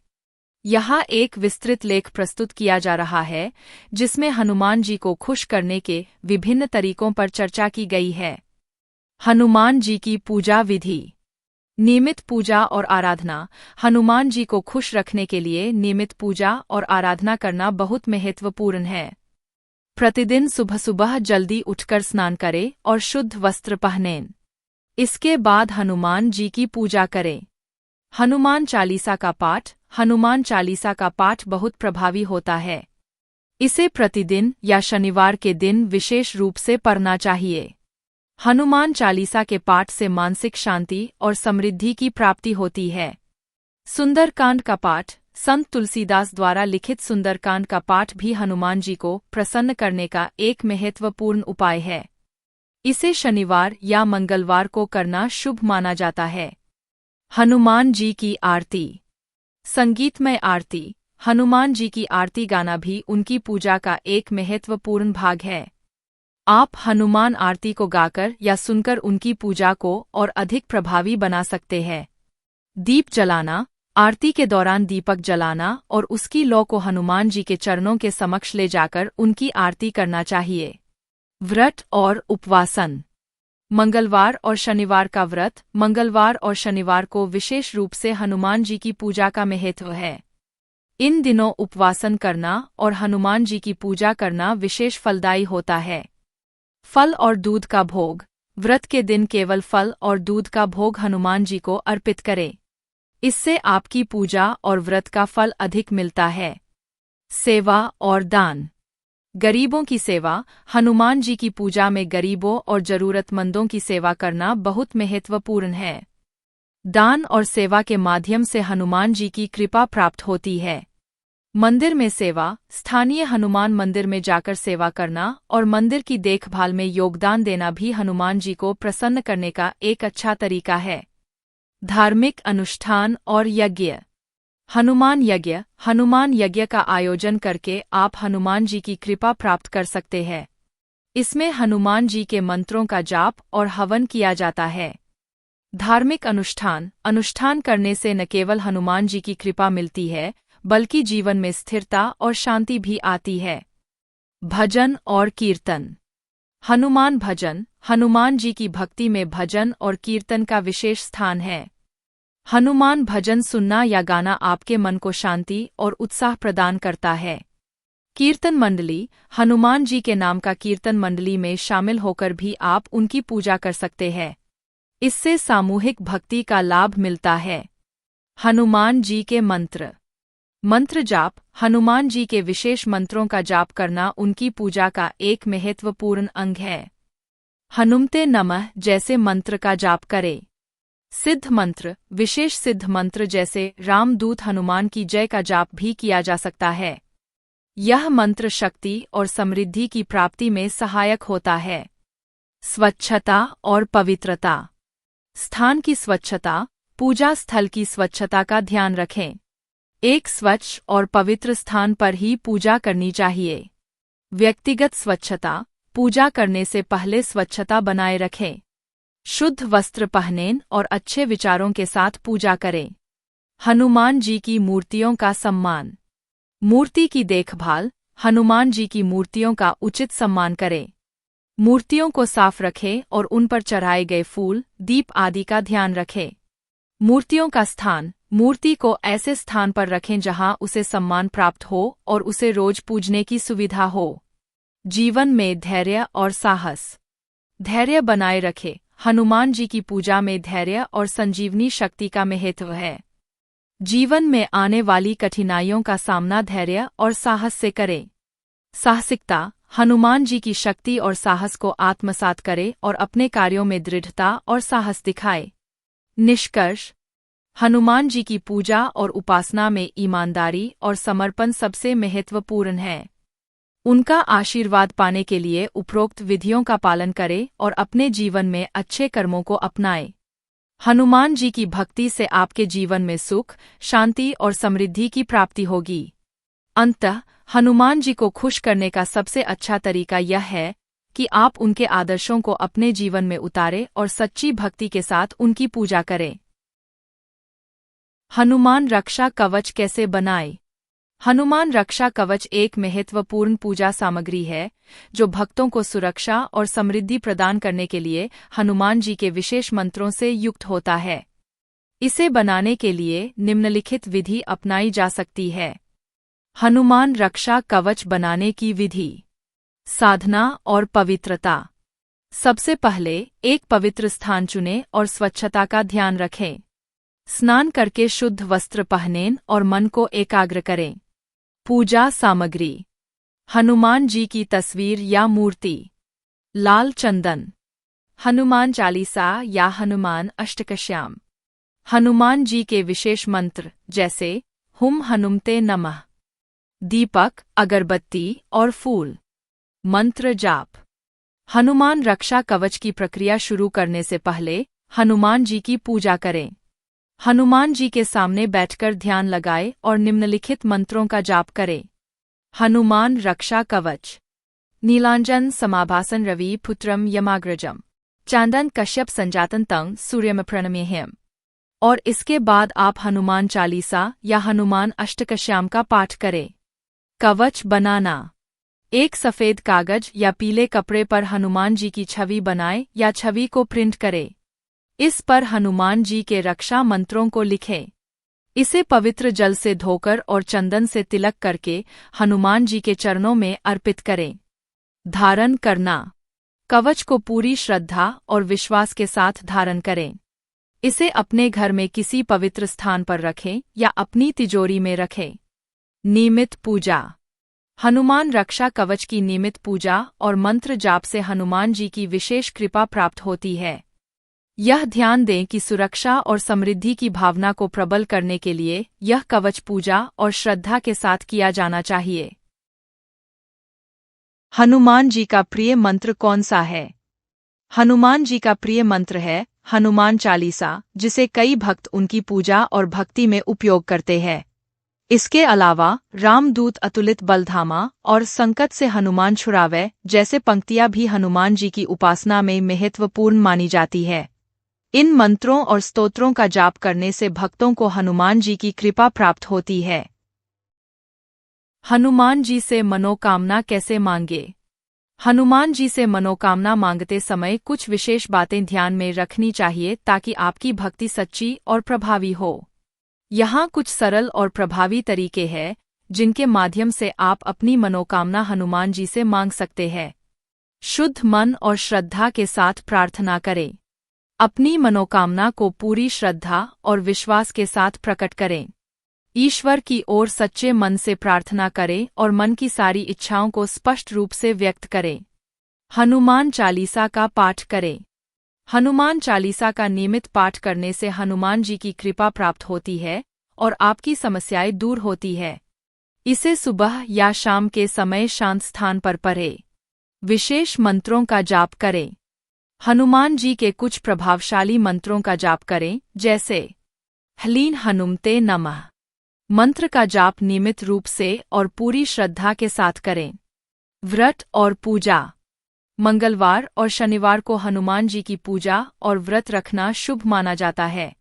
यहाँ एक विस्तृत लेख प्रस्तुत किया जा रहा है, जिसमें हनुमान जी को खुश करने के विभिन्न तरीकों पर चर्चा की गई है। हनुमान जी की पूजा विधि। नियमित पूजा और आराधना। हनुमान जी को खुश रखने के लिए नियमित पूजा और आराधना करना बहुत महत्वपूर्ण है। प्रतिदिन सुबह सुबह जल्दी उठकर स्नान करें और शुद्ध वस्त्र पहनें। इसके बाद हनुमान जी की पूजा करें। हनुमान चालीसा का पाठ। हनुमान चालीसा का पाठ बहुत प्रभावी होता है। इसे प्रतिदिन या शनिवार के दिन विशेष रूप से पढ़ना चाहिए। हनुमान चालीसा के पाठ से मानसिक शांति और समृद्धि की प्राप्ति होती है। सुंदरकांड का पाठ। संत तुलसीदास द्वारा लिखित सुंदरकांड का पाठ भी हनुमान जी को प्रसन्न करने का एक महत्वपूर्ण उपाय है। इसे शनिवार या मंगलवार को करना शुभ माना जाता है। हनुमान जी की आरती। संगीतमय आरती। हनुमान जी की आरती गाना भी उनकी पूजा का एक महत्वपूर्ण भाग है। आप हनुमान आरती को गाकर या सुनकर उनकी पूजा को और अधिक प्रभावी बना सकते हैं। दीप जलाना। आरती के दौरान दीपक जलाना और उसकी लौ को हनुमान जी के चरणों के समक्ष ले जाकर उनकी आरती करना चाहिए। व्रत और उपवासन। मंगलवार और शनिवार का व्रत। मंगलवार और शनिवार को विशेष रूप से हनुमान जी की पूजा का महत्व है। इन दिनों उपवासन करना और हनुमान जी की पूजा करना विशेष फलदायी होता है। फल और दूध का भोग। व्रत के दिन केवल फल और दूध का भोग हनुमान जी को अर्पित करें। इससे आपकी पूजा और व्रत का फल अधिक मिलता है। सेवा और दान। गरीबों की सेवा। हनुमान जी की पूजा में गरीबों और जरूरतमंदों की सेवा करना बहुत महत्वपूर्ण है। दान और सेवा के माध्यम से हनुमान जी की कृपा प्राप्त होती है। मंदिर में सेवा। स्थानीय हनुमान मंदिर में जाकर सेवा करना और मंदिर की देखभाल में योगदान देना भी हनुमान जी को प्रसन्न करने का एक अच्छा तरीका है। धार्मिक अनुष्ठान और यज्ञ। हनुमान यज्ञ। हनुमान यज्ञ का आयोजन करके आप हनुमान जी की कृपा प्राप्त कर सकते हैं। इसमें हनुमान जी के मंत्रों का जाप और हवन किया जाता है। धार्मिक अनुष्ठान करने से न केवल हनुमान जी की कृपा मिलती है बल्कि जीवन में स्थिरता और शांति भी आती है। भजन और कीर्तन। हनुमान भजन। हनुमान जी की भक्ति में भजन और कीर्तन का विशेष स्थान है। हनुमान भजन सुनना या गाना आपके मन को शांति और उत्साह प्रदान करता है। कीर्तन मंडली। हनुमान जी के नाम का कीर्तन मंडली में शामिल होकर भी आप उनकी पूजा कर सकते हैं। इससे सामूहिक भक्ति का लाभ मिलता है। हनुमान जी के मंत्र। मंत्र जाप। हनुमान जी के विशेष मंत्रों का जाप करना उनकी पूजा का एक महत्वपूर्ण अंग है। हनुमते नमः जैसे मंत्र का जाप करें। सिद्ध मंत्र। विशेष सिद्ध मंत्र जैसे रामदूत हनुमान की जय का जाप भी किया जा सकता है। यह मंत्र शक्ति और समृद्धि की प्राप्ति में सहायक होता है। स्वच्छता और पवित्रता। स्थान की स्वच्छता। पूजा स्थल की स्वच्छता का ध्यान रखें। एक स्वच्छ और पवित्र स्थान पर ही पूजा करनी चाहिए। व्यक्तिगत स्वच्छता। पूजा करने से पहले स्वच्छता बनाए रखें। शुद्ध वस्त्र पहनें और अच्छे विचारों के साथ पूजा करें। हनुमान जी की मूर्तियों का सम्मान। मूर्ति की देखभाल। हनुमान जी की मूर्तियों का उचित सम्मान करें। मूर्तियों को साफ रखें और उन पर चढ़ाए गए फूल, दीप आदि का ध्यान रखें। मूर्तियों का स्थान। मूर्ति को ऐसे स्थान पर रखें जहां उसे सम्मान प्राप्त हो और उसे रोज पूजने की सुविधा हो। जीवन में धैर्य और साहस। धैर्य बनाए रखें। हनुमान जी की पूजा में धैर्य और संजीवनी शक्ति का महत्व है। जीवन में आने वाली कठिनाइयों का सामना धैर्य और साहस से करें। साहसिकता। हनुमान जी की शक्ति और साहस को आत्मसात करे और अपने कार्यों में दृढ़ता और साहस दिखाए। निष्कर्ष। हनुमान जी की पूजा और उपासना में ईमानदारी और समर्पण सबसे महत्वपूर्ण है। उनका आशीर्वाद पाने के लिए उपरोक्त विधियों का पालन करें और अपने जीवन में अच्छे कर्मों को अपनाएं। हनुमान जी की भक्ति से आपके जीवन में सुख, शांति और समृद्धि की प्राप्ति होगी। अंततः हनुमान जी को खुश करने का सबसे अच्छा तरीका यह है कि आप उनके आदर्शों को अपने जीवन में उतारें और सच्ची भक्ति के साथ उनकी पूजा करें। हनुमान रक्षा कवच कैसे बनाएं? हनुमान रक्षा कवच एक महत्वपूर्ण पूजा सामग्री है जो भक्तों को सुरक्षा और समृद्धि प्रदान करने के लिए हनुमान जी के विशेष मंत्रों से युक्त होता है। इसे बनाने के लिए निम्नलिखित विधि अपनाई जा सकती है। हनुमान रक्षा कवच बनाने की विधि। साधना और पवित्रता। सबसे पहले एक पवित्र स्थान चुनें और स्वच्छता का ध्यान रखें। स्नान करके शुद्ध वस्त्र पहनें और मन को एकाग्र करें। पूजा सामग्री। हनुमान जी की तस्वीर या मूर्ति। लाल चंदन। हनुमान चालीसा या हनुमान अष्टकश्याम। हनुमान जी के विशेष मंत्र जैसे हुम हनुमते नमः। दीपक, अगरबत्ती और फूल। मंत्र जाप। हनुमान रक्षा कवच की प्रक्रिया शुरू करने से पहले हनुमान जी की पूजा करें। हनुमान जी के सामने बैठकर ध्यान लगाएं और निम्नलिखित मंत्रों का जाप करें। हनुमान रक्षा कवच। नीलांजन समाभासन रवि पुत्रम यमाग्रजम चांदन कश्यप संजातन तंग सूर्यम प्रणम्यहम। और इसके बाद आप हनुमान चालीसा या हनुमान अष्टकश्याम का पाठ करें। कवच बनाना। एक सफेद कागज या पीले कपड़े पर हनुमान जी की छवि बनाएं या छवि को प्रिंट करें। इस पर हनुमान जी के रक्षा मंत्रों को लिखें। इसे पवित्र जल से धोकर और चंदन से तिलक करके हनुमान जी के चरणों में अर्पित करें। धारण करना। कवच को पूरी श्रद्धा और विश्वास के साथ धारण करें। इसे अपने घर में किसी पवित्र स्थान पर रखें या अपनी तिजोरी में रखें। नियमित पूजा। हनुमान रक्षा कवच की नियमित पूजा और मंत्र जाप से हनुमान जी की विशेष कृपा प्राप्त होती है। यह ध्यान दें कि सुरक्षा और समृद्धि की भावना को प्रबल करने के लिए यह कवच पूजा और श्रद्धा के साथ किया जाना चाहिए। हनुमान जी का प्रिय मंत्र कौन सा है? हनुमान जी का प्रिय मंत्र है हनुमान चालीसा, जिसे कई भक्त उनकी पूजा और भक्ति में उपयोग करते हैं। इसके अलावा रामदूत अतुलित बलधामा और संकट से हनुमान छुड़ावे जैसे पंक्तियां भी हनुमान जी की उपासना में महत्वपूर्ण मानी जाती है। इन मंत्रों और स्तोत्रों का जाप करने से भक्तों को हनुमान जी की कृपा प्राप्त होती है। हनुमान जी से मनोकामना कैसे मांगे? हनुमान जी से मनोकामना मांगते समय कुछ विशेष बातें ध्यान में रखनी चाहिए ताकि आपकी भक्ति सच्ची और प्रभावी हो। यहाँ कुछ सरल और प्रभावी तरीके हैं जिनके माध्यम से आप अपनी मनोकामना हनुमान जी से मांग सकते हैं। शुद्ध मन और श्रद्धा के साथ प्रार्थना करें। अपनी मनोकामना को पूरी श्रद्धा और विश्वास के साथ प्रकट करें। ईश्वर की ओर सच्चे मन से प्रार्थना करें और मन की सारी इच्छाओं को स्पष्ट रूप से व्यक्त करें। हनुमान चालीसा का पाठ करें। हनुमान चालीसा का नियमित पाठ करने से हनुमान जी की कृपा प्राप्त होती है और आपकी समस्याएं दूर होती है। इसे सुबह या शाम के समय शांत स्थान पर पढ़ें। विशेष मंत्रों का जाप करें। हनुमान जी के कुछ प्रभावशाली मंत्रों का जाप करें, जैसे ह्लीं हनुमते नमः। मंत्र का जाप नियमित रूप से और पूरी श्रद्धा के साथ करें। व्रत और पूजा। मंगलवार और शनिवार को हनुमान जी की पूजा और व्रत रखना शुभ माना जाता है।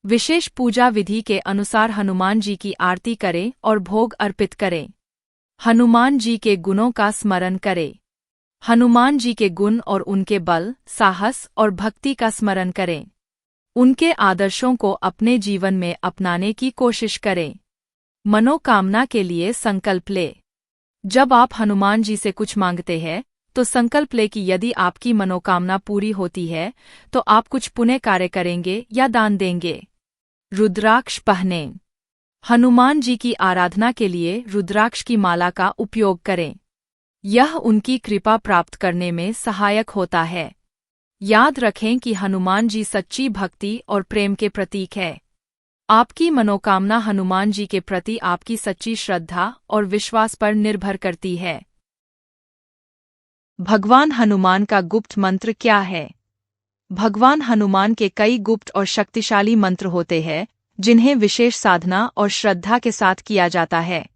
विशेष पूजा विधि के अनुसार हनुमान जी की आरती करें और भोग अर्पित करें। हनुमान जी के गुणों का स्मरण करें। हनुमान जी के गुण और उनके बल, साहस और भक्ति का स्मरण करें। उनके आदर्शों को अपने जीवन में अपनाने की कोशिश करें। मनोकामना के लिए संकल्प लें। जब आप हनुमान जी से कुछ मांगते हैं तो संकल्प लें कि यदि आपकी मनोकामना पूरी होती है तो आप कुछ पुण्य कार्य करेंगे या दान देंगे। रुद्राक्ष पहनें। हनुमान जी की आराधना के लिए रुद्राक्ष की माला का उपयोग करें। यह उनकी कृपा प्राप्त करने में सहायक होता है। याद रखें कि हनुमान जी सच्ची भक्ति और प्रेम के प्रतीक है। आपकी मनोकामना हनुमान जी के प्रति आपकी सच्ची श्रद्धा और विश्वास पर निर्भर करती है। भगवान हनुमान का गुप्त मंत्र क्या है? भगवान हनुमान के कई गुप्त और शक्तिशाली मंत्र होते हैं जिन्हें विशेष साधना और श्रद्धा के साथ किया जाता है।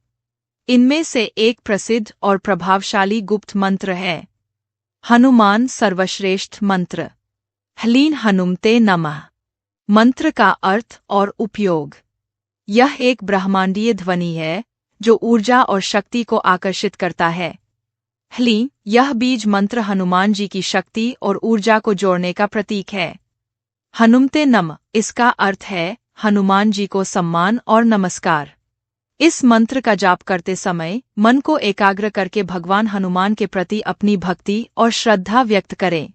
इनमें से एक प्रसिद्ध और प्रभावशाली गुप्त मंत्र है हनुमान सर्वश्रेष्ठ मंत्र, ह्लीं हनुमते नमः। मंत्र का अर्थ और उपयोग। यह एक ब्रह्मांडीय ध्वनि है जो ऊर्जा और शक्ति को आकर्षित करता है। ह्ली, यह बीज मंत्र हनुमान जी की शक्ति और ऊर्जा को जोड़ने का प्रतीक है। हनुमते नम, इसका अर्थ है हनुमान जी को सम्मान और नमस्कार। इस मंत्र का जाप करते समय मन को एकाग्र करके भगवान हनुमान के प्रति अपनी भक्ति और श्रद्धा व्यक्त करें।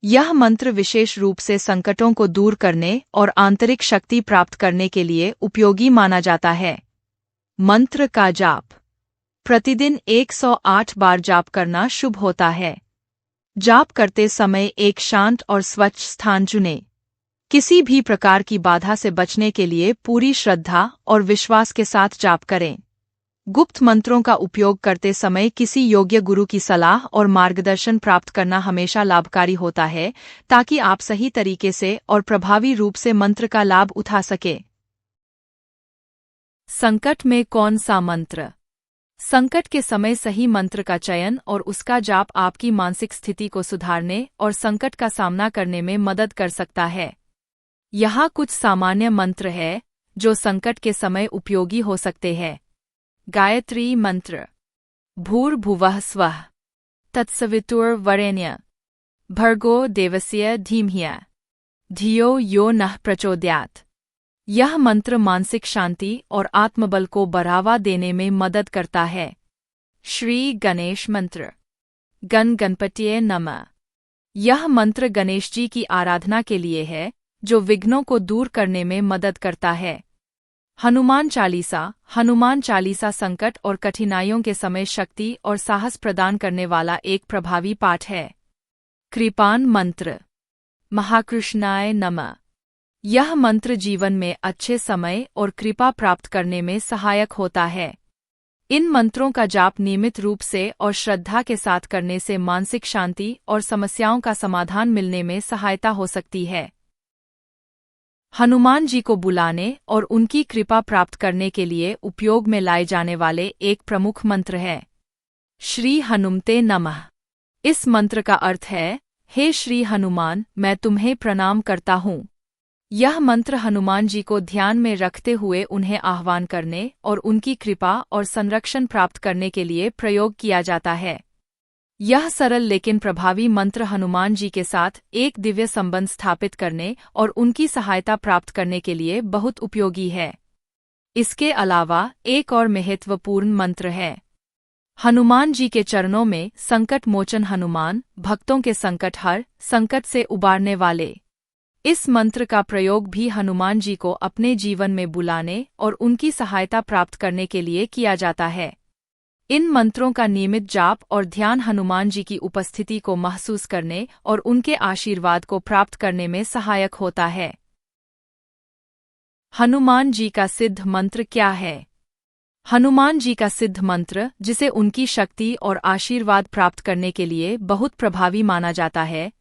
यह मंत्र विशेष रूप से संकटों को दूर करने और आंतरिक शक्ति प्राप्त करने के लिए उपयोगी माना जाता है। मंत्र का जाप प्रतिदिन 108 बार जाप करना शुभ होता है। जाप करते समय एक शांत और स्वच्छ स्थान चुनें। किसी भी प्रकार की बाधा से बचने के लिए पूरी श्रद्धा और विश्वास के साथ जाप करें। गुप्त मंत्रों का उपयोग करते समय किसी योग्य गुरु की सलाह और मार्गदर्शन प्राप्त करना हमेशा लाभकारी होता है, ताकि आप सही तरीके से और प्रभावी रूप से मंत्र का लाभ उठा सकें। संकट में कौन सा मंत्र? संकट के समय सही मंत्र का चयन और उसका जाप आपकी मानसिक स्थिति को सुधारने और संकट का सामना करने में मदद कर सकता है। यहाँ कुछ सामान्य मंत्र हैं जो संकट के समय उपयोगी हो सकते हैं। गायत्री मंत्र। भूर्भुवः स्वः तत्सवितुर्वरेण्यं भर्गो देवस्य धीमहि धियो यो नः प्रचोदयात्। यह मंत्र मानसिक शांति और आत्मबल को बढ़ावा देने में मदद करता है। श्री गणेश मंत्र। गण गणपतये नमः। यह मंत्र गणेश जी की आराधना के लिए है, जो विघ्नों को दूर करने में मदद करता है। हनुमान चालीसा संकट और कठिनाइयों के समय शक्ति और साहस प्रदान करने वाला एक प्रभावी पाठ है। कृपाण मंत्र। महाकृष्णाय नमः। यह मंत्र जीवन में अच्छे समय और कृपा प्राप्त करने में सहायक होता है। इन मंत्रों का जाप नियमित रूप से और श्रद्धा के साथ करने से मानसिक शांति और समस्याओं का समाधान मिलने में सहायता हो सकती है। हनुमान जी को बुलाने और उनकी कृपा प्राप्त करने के लिए उपयोग में लाए जाने वाले एक प्रमुख मंत्र है श्री हनुमते नमः। इस मंत्र का अर्थ है, हे श्री हनुमान, मैं तुम्हें प्रणाम करता हूँ। यह मंत्र हनुमान जी को ध्यान में रखते हुए उन्हें आह्वान करने और उनकी कृपा और संरक्षण प्राप्त करने के लिए प्रयोग किया जाता है। यह सरल लेकिन प्रभावी मंत्र हनुमान जी के साथ एक दिव्य संबंध स्थापित करने और उनकी सहायता प्राप्त करने के लिए बहुत उपयोगी है। इसके अलावा एक और महत्वपूर्ण मंत्र है। हनुमान जी के चरणों में संकट मोचन हनुमान, भक्तों के संकट हर, संकट से उबारने वाले। इस मंत्र का प्रयोग भी हनुमान जी को अपने जीवन में बुलाने और उनकी सहायता प्राप्त करने के लिए किया जाता है। इन मंत्रों का नियमित जाप और ध्यान हनुमान जी की उपस्थिति को महसूस करने और उनके आशीर्वाद को प्राप्त करने में सहायक होता है। हनुमान जी का सिद्ध मंत्र क्या है? हनुमान जी का सिद्ध मंत्र, जिसे उनकी शक्ति और आशीर्वाद प्राप्त करने के लिए बहुत प्रभावी माना जाता है,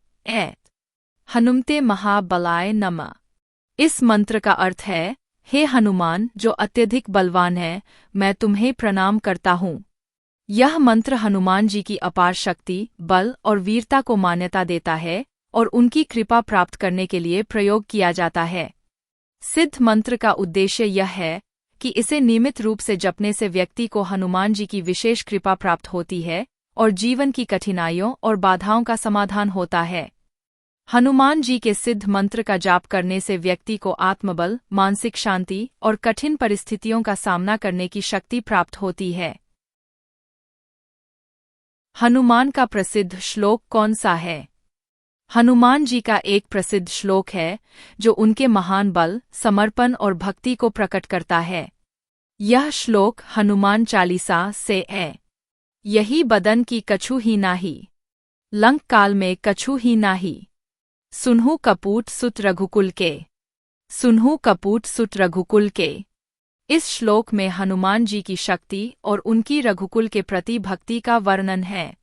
हनुमते महाबलाय नमः। इस मंत्र का अर्थ है, हे हनुमान जो अत्यधिक बलवान है, मैं तुम्हें प्रणाम करता हूँ। यह मंत्र हनुमान जी की अपार शक्ति, बल और वीरता को मान्यता देता है और उनकी कृपा प्राप्त करने के लिए प्रयोग किया जाता है। सिद्ध मंत्र का उद्देश्य यह है कि इसे नियमित रूप से जपने से व्यक्ति को हनुमान जी की विशेष कृपा प्राप्त होती है और जीवन की कठिनाइयों और बाधाओं का समाधान होता है। हनुमान जी के सिद्ध मंत्र का जाप करने से व्यक्ति को आत्मबल, मानसिक शांति और कठिन परिस्थितियों का सामना करने की शक्ति प्राप्त होती है। हनुमान का प्रसिद्ध श्लोक कौन सा है? हनुमान जी का एक प्रसिद्ध श्लोक है जो उनके महान बल, समर्पण और भक्ति को प्रकट करता है। यह श्लोक हनुमान चालीसा से है। यही बदन की कछु ही नाही, लंक काल में कछु ही नाही, सुनहु कपूट सुत रघुकुल के, सुनहु कपूट सुत रघुकुल के। इस श्लोक में हनुमान जी की शक्ति और उनकी रघुकुल के प्रति भक्ति का वर्णन है।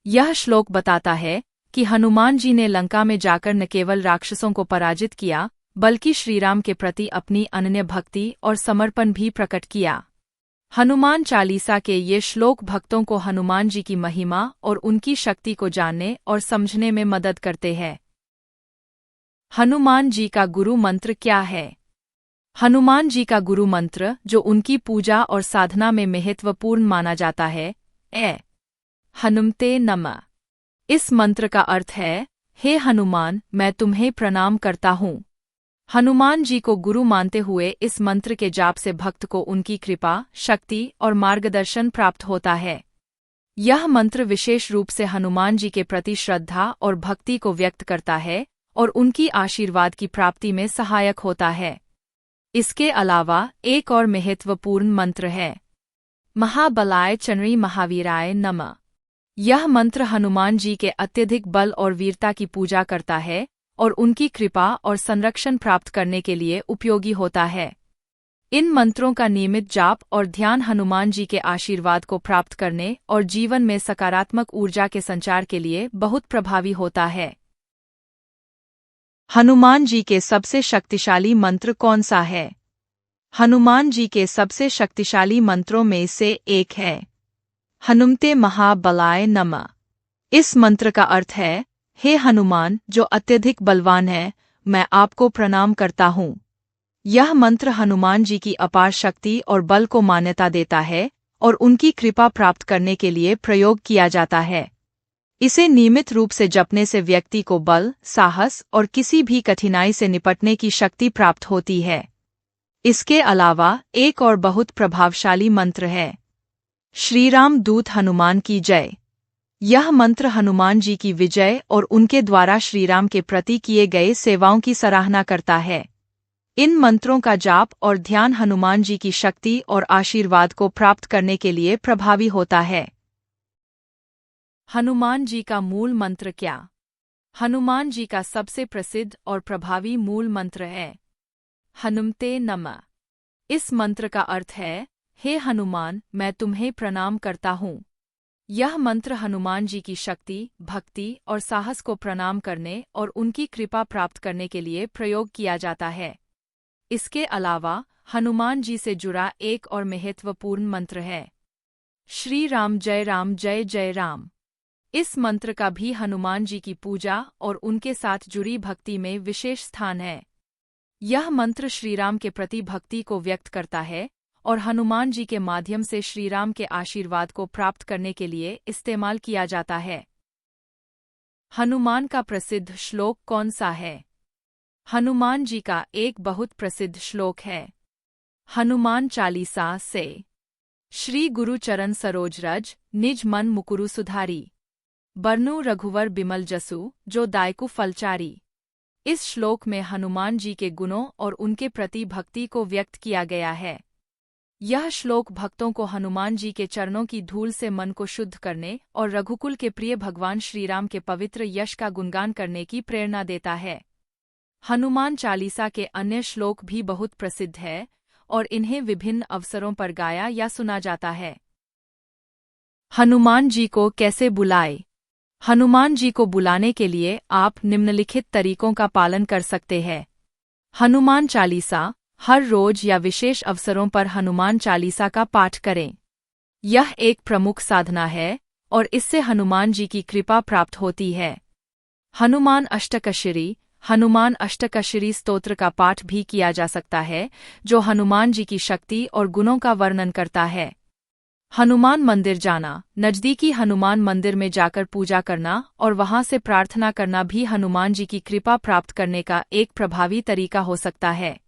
यह श्लोक बताता है कि हनुमान जी ने लंका में जाकर न केवल राक्षसों को पराजित किया, बल्कि श्रीराम के प्रति अपनी अनन्य भक्ति और समर्पण भी प्रकट किया। हनुमान चालीसा के ये श्लोक भक्तों को हनुमान जी की महिमा और उनकी शक्ति को जानने और समझने में मदद करते हैं। हनुमान जी का गुरु मंत्र क्या है? हनुमान जी का गुरु मंत्र जो उनकी पूजा और साधना में महत्वपूर्ण माना जाता है, हनुमते नमः। इस मंत्र का अर्थ है, हे हनुमान, मैं तुम्हें प्रणाम करता हूँ। हनुमान जी को गुरु मानते हुए इस मंत्र के जाप से भक्त को उनकी कृपा, शक्ति और मार्गदर्शन प्राप्त होता है। यह मंत्र विशेष रूप से हनुमान जी के प्रति श्रद्धा और भक्ति को व्यक्त करता है और उनकी आशीर्वाद की प्राप्ति में सहायक होता है। इसके अलावा एक और महत्वपूर्ण मंत्र है, महाबलाय चनरी महावीराय नमः। यह मंत्र हनुमान जी के अत्यधिक बल और वीरता की पूजा करता है और उनकी कृपा और संरक्षण प्राप्त करने के लिए उपयोगी होता है। इन मंत्रों का नियमित जाप और ध्यान हनुमान जी के आशीर्वाद को प्राप्त करने और जीवन में सकारात्मक ऊर्जा के संचार के लिए बहुत प्रभावी होता है। हनुमान जी के सबसे शक्तिशाली मंत्र कौन सा है? हनुमान जी के सबसे शक्तिशाली मंत्रों में से एक है, हनुमते महाबलाय नमः। इस मंत्र का अर्थ है, हे हनुमान जो अत्यधिक बलवान है, मैं आपको प्रणाम करता हूँ। यह मंत्र हनुमान जी की अपार शक्ति और बल को मान्यता देता है और उनकी कृपा प्राप्त करने के लिए प्रयोग किया जाता है। इसे नियमित रूप से जपने से व्यक्ति को बल, साहस और किसी भी कठिनाई से निपटने की शक्ति प्राप्त होती है। इसके अलावा एक और बहुत प्रभावशाली मंत्र है, श्रीराम दूत हनुमान की जय। यह मंत्र हनुमान जी की विजय और उनके द्वारा श्रीराम के प्रति किए गए सेवाओं की सराहना करता है। इन मंत्रों का जाप और ध्यान हनुमान जी की शक्ति और आशीर्वाद को प्राप्त करने के लिए प्रभावी होता है। हनुमान जी का मूल मंत्र क्या? हनुमान जी का सबसे प्रसिद्ध और प्रभावी मूल मंत्र है, हनुमते नमः। इस मंत्र का अर्थ है, हे हनुमान, मैं तुम्हें प्रणाम करता हूँ। यह मंत्र हनुमान जी की शक्ति, भक्ति और साहस को प्रणाम करने और उनकी कृपा प्राप्त करने के लिए प्रयोग किया जाता है। इसके अलावा हनुमान जी से जुड़ा एक और महत्वपूर्ण मंत्र है, श्री राम जय जय राम। इस मंत्र का भी हनुमान जी की पूजा और उनके साथ जुड़ी भक्ति में विशेष स्थान है। यह मंत्र श्रीराम के प्रति भक्ति को व्यक्त करता है और हनुमान जी के माध्यम से श्रीराम के आशीर्वाद को प्राप्त करने के लिए इस्तेमाल किया जाता है। हनुमान का प्रसिद्ध श्लोक कौन सा है? हनुमान जी का एक बहुत प्रसिद्ध श्लोक है, हनुमान चालीसा से, श्री गुरु चरण सरोज रज, निज मन मुकुरु सुधारी, बरनु रघुवर बिमल जसु, जो दायकु फलचारी। इस श्लोक में हनुमान जी के गुणों और उनके प्रति भक्ति को व्यक्त किया गया है। यह श्लोक भक्तों को हनुमान जी के चरणों की धूल से मन को शुद्ध करने और रघुकुल के प्रिय भगवान श्रीराम के पवित्र यश का गुणगान करने की प्रेरणा देता है। हनुमान चालीसा के अन्य श्लोक भी बहुत प्रसिद्ध है और इन्हें विभिन्न अवसरों पर गाया या सुना जाता है। हनुमान जी को कैसे बुलाए? हनुमान जी को बुलाने के लिए आप निम्नलिखित तरीकों का पालन कर सकते हैं। हनुमान चालीसा, हर रोज या विशेष अवसरों पर हनुमान चालीसा का पाठ करें। यह एक प्रमुख साधना है और इससे हनुमान जी की कृपा प्राप्त होती है। हनुमान अष्टकशिरी स्तोत्र का पाठ भी किया जा सकता है, जो हनुमान जी की शक्ति और गुणों का वर्णन करता है। हनुमान मंदिर जाना, नज़दीकी हनुमान मंदिर में जाकर पूजा करना और वहां से प्रार्थना करना भी हनुमान जी की कृपा प्राप्त करने का एक प्रभावी तरीका हो सकता है।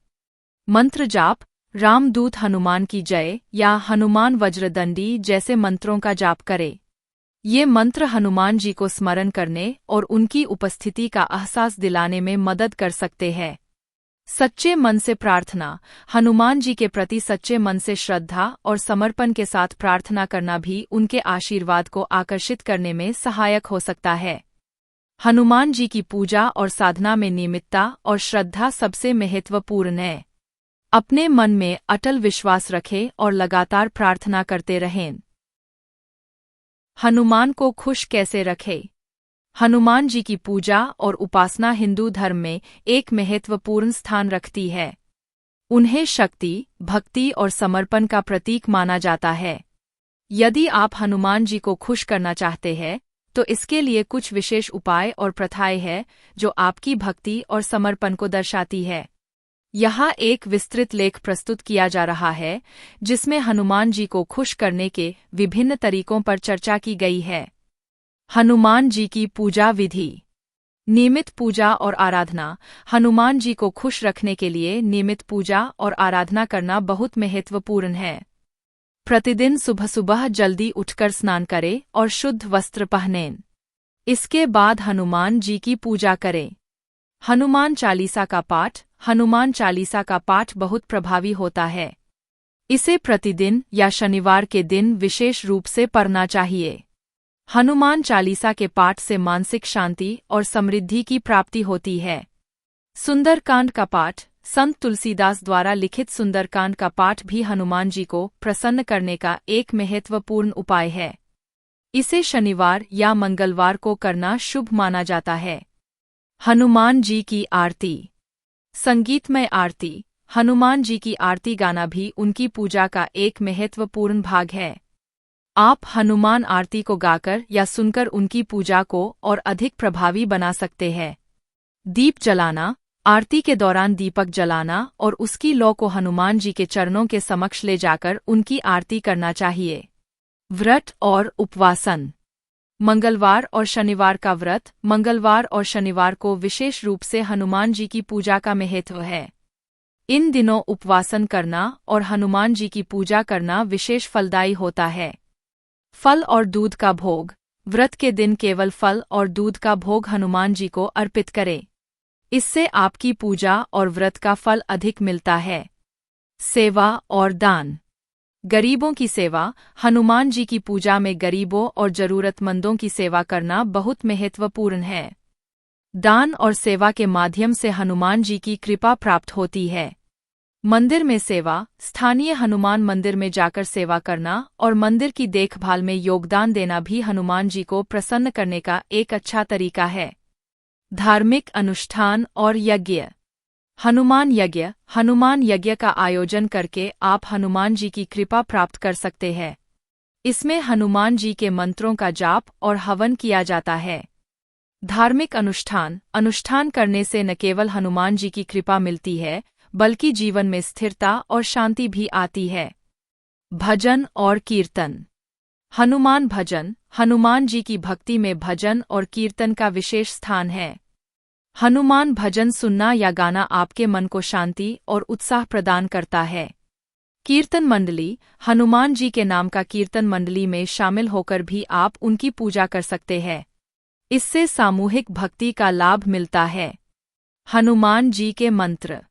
मंत्र जाप, रामदूत हनुमान की जय या हनुमान वज्रदंडी जैसे मंत्रों का जाप करें। ये मंत्र हनुमान जी को स्मरण करने और उनकी उपस्थिति का एहसास दिलाने में मदद कर सकते हैं। सच्चे मन से प्रार्थना, हनुमान जी के प्रति सच्चे मन से श्रद्धा और समर्पण के साथ प्रार्थना करना भी उनके आशीर्वाद को आकर्षित करने में सहायक हो सकता है। हनुमान जी की पूजा और साधना में नियमितता और श्रद्धा सबसे महत्वपूर्ण है। अपने मन में अटल विश्वास रखें और लगातार प्रार्थना करते रहें। हनुमान को खुश कैसे रखें? हनुमान जी की पूजा और उपासना हिंदू धर्म में एक महत्वपूर्ण स्थान रखती है। उन्हें शक्ति, भक्ति और समर्पण का प्रतीक माना जाता है। यदि आप हनुमान जी को खुश करना चाहते हैं, तो इसके लिए कुछ विशेष उपाय और प्रथाएं हैं जो आपकी भक्ति और समर्पण को दर्शाती है। यहाँ एक विस्तृत लेख प्रस्तुत किया जा रहा है जिसमें हनुमान जी को खुश करने के विभिन्न तरीकों पर चर्चा की गई है। हनुमान जी की पूजा विधि। नियमित पूजा और आराधना। हनुमान जी को खुश रखने के लिए नियमित पूजा और आराधना करना बहुत महत्वपूर्ण है। प्रतिदिन सुबह सुबह जल्दी उठकर स्नान करें और शुद्ध वस्त्र पहनें। इसके बाद हनुमान जी की पूजा करें। हनुमान चालीसा का पाठ। हनुमान चालीसा का पाठ बहुत प्रभावी होता है। इसे प्रतिदिन या शनिवार के दिन विशेष रूप से पढ़ना चाहिए। हनुमान चालीसा के पाठ से मानसिक शांति और समृद्धि की प्राप्ति होती है। सुंदरकांड का पाठ। संत तुलसीदास द्वारा लिखित सुंदरकांड का पाठ भी हनुमान जी को प्रसन्न करने का एक महत्वपूर्ण उपाय है। इसे शनिवार या मंगलवार को करना शुभ माना जाता है। हनुमान जी की आरती। संगीतमय आरती। हनुमान जी की आरती गाना भी उनकी पूजा का एक महत्वपूर्ण भाग है। आप हनुमान आरती को गाकर या सुनकर उनकी पूजा को और अधिक प्रभावी बना सकते हैं। दीप जलाना। आरती के दौरान दीपक जलाना और उसकी लौ को हनुमान जी के चरणों के समक्ष ले जाकर उनकी आरती करना चाहिए। व्रत और उपवासन। मंगलवार और शनिवार का व्रत। मंगलवार और शनिवार को विशेष रूप से हनुमान जी की पूजा का महत्व है। इन दिनों उपवासन करना और हनुमान जी की पूजा करना विशेष फलदायी होता है। फल और दूध का भोग। व्रत के दिन केवल फल और दूध का भोग हनुमान जी को अर्पित करें। इससे आपकी पूजा और व्रत का फल अधिक मिलता है। सेवा और दान। गरीबों की सेवा। हनुमान जी की पूजा में गरीबों और जरूरतमंदों की सेवा करना बहुत महत्वपूर्ण है। दान और सेवा के माध्यम से हनुमान जी की कृपा प्राप्त होती है। मंदिर में सेवा। स्थानीय हनुमान मंदिर में जाकर सेवा करना और मंदिर की देखभाल में योगदान देना भी हनुमान जी को प्रसन्न करने का एक अच्छा तरीका है। धार्मिक अनुष्ठान और यज्ञ। हनुमान यज्ञ। हनुमान यज्ञ का आयोजन करके आप हनुमान जी की कृपा प्राप्त कर सकते हैं। इसमें हनुमान जी के मंत्रों का जाप और हवन किया जाता है। धार्मिक अनुष्ठान। अनुष्ठान करने से न केवल हनुमान जी की कृपा मिलती है बल्कि जीवन में स्थिरता और शांति भी आती है। भजन और कीर्तन। हनुमान भजन। हनुमान जी की भक्ति में भजन और कीर्तन का विशेष स्थान है। हनुमान भजन सुनना या गाना आपके मन को शांति और उत्साह प्रदान करता है। कीर्तन मंडली। हनुमान जी के नाम का कीर्तन मंडली में शामिल होकर भी आप उनकी पूजा कर सकते हैं। इससे सामूहिक भक्ति का लाभ मिलता है। हनुमान जी के मंत्र।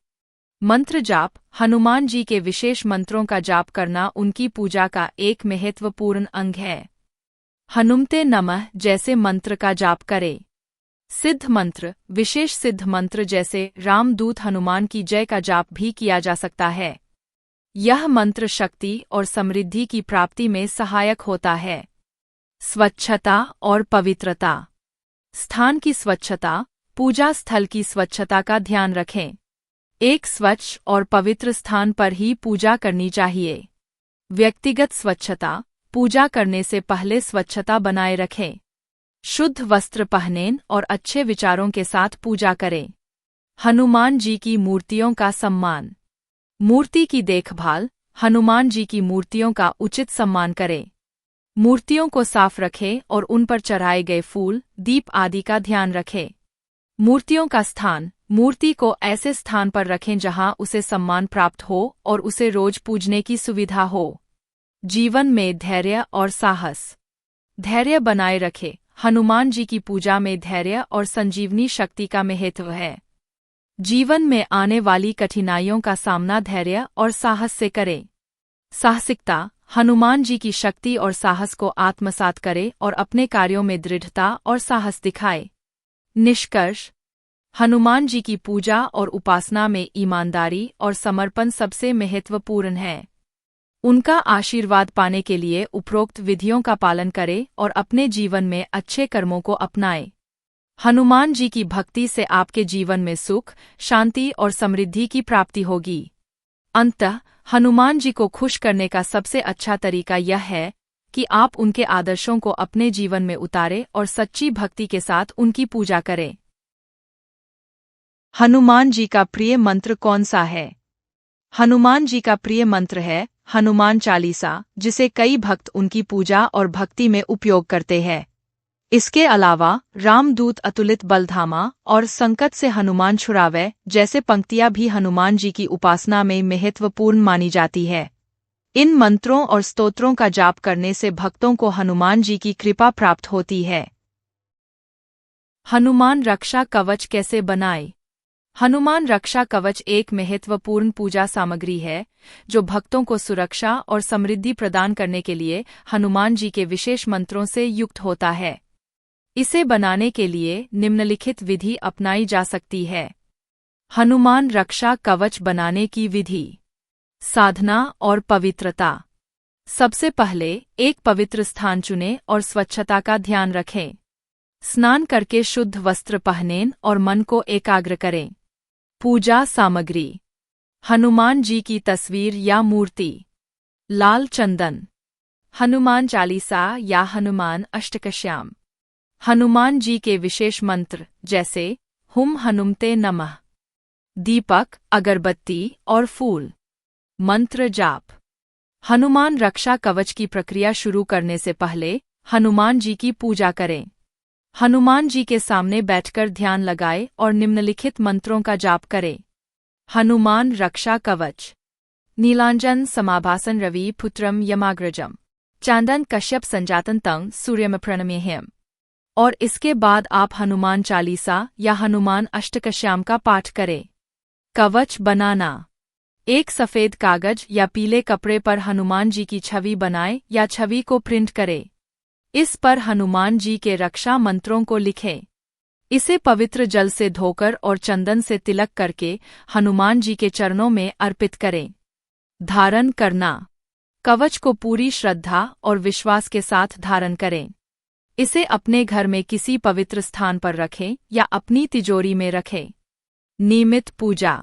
मंत्र जाप। हनुमान जी के विशेष मंत्रों का जाप करना उनकी पूजा का एक महत्वपूर्ण अंग है। हनुमते नमः जैसे मंत्र का जाप करें। सिद्ध मंत्र। विशेष सिद्ध मंत्र जैसे रामदूत हनुमान की जय का जाप भी किया जा सकता है। यह मंत्र शक्ति और समृद्धि की प्राप्ति में सहायक होता है। स्वच्छता और पवित्रता। स्थान की स्वच्छता। पूजा स्थल की स्वच्छता का ध्यान रखें। एक स्वच्छ और पवित्र स्थान पर ही पूजा करनी चाहिए। व्यक्तिगत स्वच्छता। पूजा करने से पहले स्वच्छता बनाए रखें। शुद्ध वस्त्र पहनें और अच्छे विचारों के साथ पूजा करें। हनुमान जी की मूर्तियों का सम्मान। मूर्ति की देखभाल। हनुमान जी की मूर्तियों का उचित सम्मान करें। मूर्तियों को साफ रखें और उन पर चढ़ाए गए फूल, दीप आदि का ध्यान रखें। मूर्तियों का स्थान। मूर्ति को ऐसे स्थान पर रखें जहां उसे सम्मान प्राप्त हो और उसे रोज पूजने की सुविधा हो। जीवन में धैर्य और साहस। धैर्य बनाए रखें। हनुमान जी की पूजा में धैर्य और संजीवनी शक्ति का महत्व है। जीवन में आने वाली कठिनाइयों का सामना धैर्य और साहस से करें। साहसिकता। हनुमान जी की शक्ति और साहस को आत्मसात करें और अपने कार्यों में दृढ़ता और साहस दिखाए। निष्कर्ष। हनुमान जी की पूजा और उपासना में ईमानदारी और समर्पण सबसे महत्वपूर्ण है। उनका आशीर्वाद पाने के लिए उपरोक्त विधियों का पालन करें और अपने जीवन में अच्छे कर्मों को अपनाएं। हनुमान जी की भक्ति से आपके जीवन में सुख, शांति और समृद्धि की प्राप्ति होगी। अंततः हनुमान जी को खुश करने का सबसे अच्छा तरीका यह है कि आप उनके आदर्शों को अपने जीवन में उतारें और सच्ची भक्ति के साथ उनकी पूजा करें। हनुमान जी का प्रिय मंत्र कौन सा है? हनुमान जी का प्रिय मंत्र है हनुमान चालीसा, जिसे कई भक्त उनकी पूजा और भक्ति में उपयोग करते हैं। इसके अलावा रामदूत अतुलित बलधामा और संकट से हनुमान छुड़ावे जैसे पंक्तियां भी हनुमान जी की उपासना में महत्वपूर्ण मानी जाती है। इन मंत्रों और स्तोत्रों का जाप करने से भक्तों को हनुमान जी की कृपा प्राप्त होती है। हनुमान रक्षा कवच कैसे बनाए? हनुमान रक्षा कवच एक महत्वपूर्ण पूजा सामग्री है जो भक्तों को सुरक्षा और समृद्धि प्रदान करने के लिए हनुमान जी के विशेष मंत्रों से युक्त होता है। इसे बनाने के लिए निम्नलिखित विधि अपनाई जा सकती है। हनुमान रक्षा कवच बनाने की विधि। साधना और पवित्रता। सबसे पहले एक पवित्र स्थान चुनें और स्वच्छता का ध्यान रखें। स्नान करके शुद्ध वस्त्र पहनें और मन को एकाग्र करें। पूजा सामग्री। हनुमान जी की तस्वीर या मूर्ति। लाल चंदन। हनुमान चालीसा या हनुमान अष्टकश्याम। हनुमान जी के विशेष मंत्र जैसे हुम हनुमते नमः। दीपक, अगरबत्ती और फूल। मंत्र जाप। हनुमान रक्षा कवच की प्रक्रिया शुरू करने से पहले हनुमान जी की पूजा करें। हनुमान जी के सामने बैठकर ध्यान लगाएं और निम्नलिखित मंत्रों का जाप करें। हनुमान रक्षा कवच। नीलांजन समाभासन रवि पुत्रम यमाग्रजम चांदन कश्यप संजातन तंग सूर्यम प्रणम्यहम। और इसके बाद आप हनुमान चालीसा या हनुमान अष्टकश्याम का पाठ करें। कवच बनाना। एक सफेद कागज या पीले कपड़े पर हनुमान जी की छवि बनाएं या छवि को प्रिंट करें। इस पर हनुमान जी के रक्षा मंत्रों को लिखें। इसे पवित्र जल से धोकर और चंदन से तिलक करके हनुमान जी के चरणों में अर्पित करें। धारण करना। कवच को पूरी श्रद्धा और विश्वास के साथ धारण करें। इसे अपने घर में किसी पवित्र स्थान पर रखें या अपनी तिजोरी में रखें। नियमित पूजा।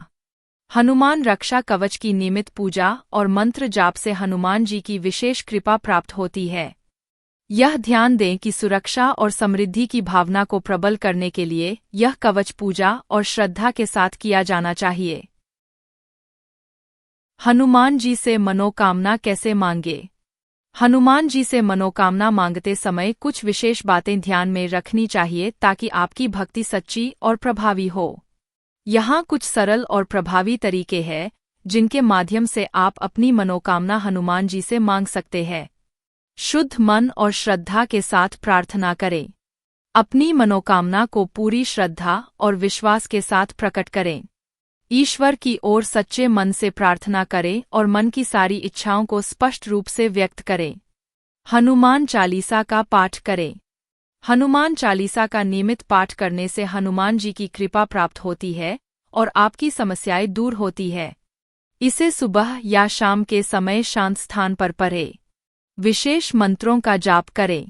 हनुमान रक्षा कवच की नियमित पूजा और मंत्र जाप से हनुमान जी की विशेष कृपा प्राप्त होती है। यह ध्यान दें कि सुरक्षा और समृद्धि की भावना को प्रबल करने के लिए यह कवच पूजा और श्रद्धा के साथ किया जाना चाहिए। हनुमान जी से मनोकामना कैसे मांगे? हनुमान जी से मनोकामना मांगते समय कुछ विशेष बातें ध्यान में रखनी चाहिए ताकि आपकी भक्ति सच्ची और प्रभावी हो। यहाँ कुछ सरल और प्रभावी तरीके हैं जिनके माध्यम से आप अपनी मनोकामना हनुमान जी से मांग सकते हैं। शुद्ध मन और श्रद्धा के साथ प्रार्थना करें। अपनी मनोकामना को पूरी श्रद्धा और विश्वास के साथ प्रकट करें। ईश्वर की ओर सच्चे मन से प्रार्थना करें और मन की सारी इच्छाओं को स्पष्ट रूप से व्यक्त करें। हनुमान चालीसा का पाठ करें। हनुमान चालीसा का नियमित पाठ करने से हनुमान जी की कृपा प्राप्त होती है और आपकी समस्याएं दूर होती है। इसे सुबह या शाम के समय शांत स्थान पर पढ़ें। विशेष मंत्रों का जाप करें।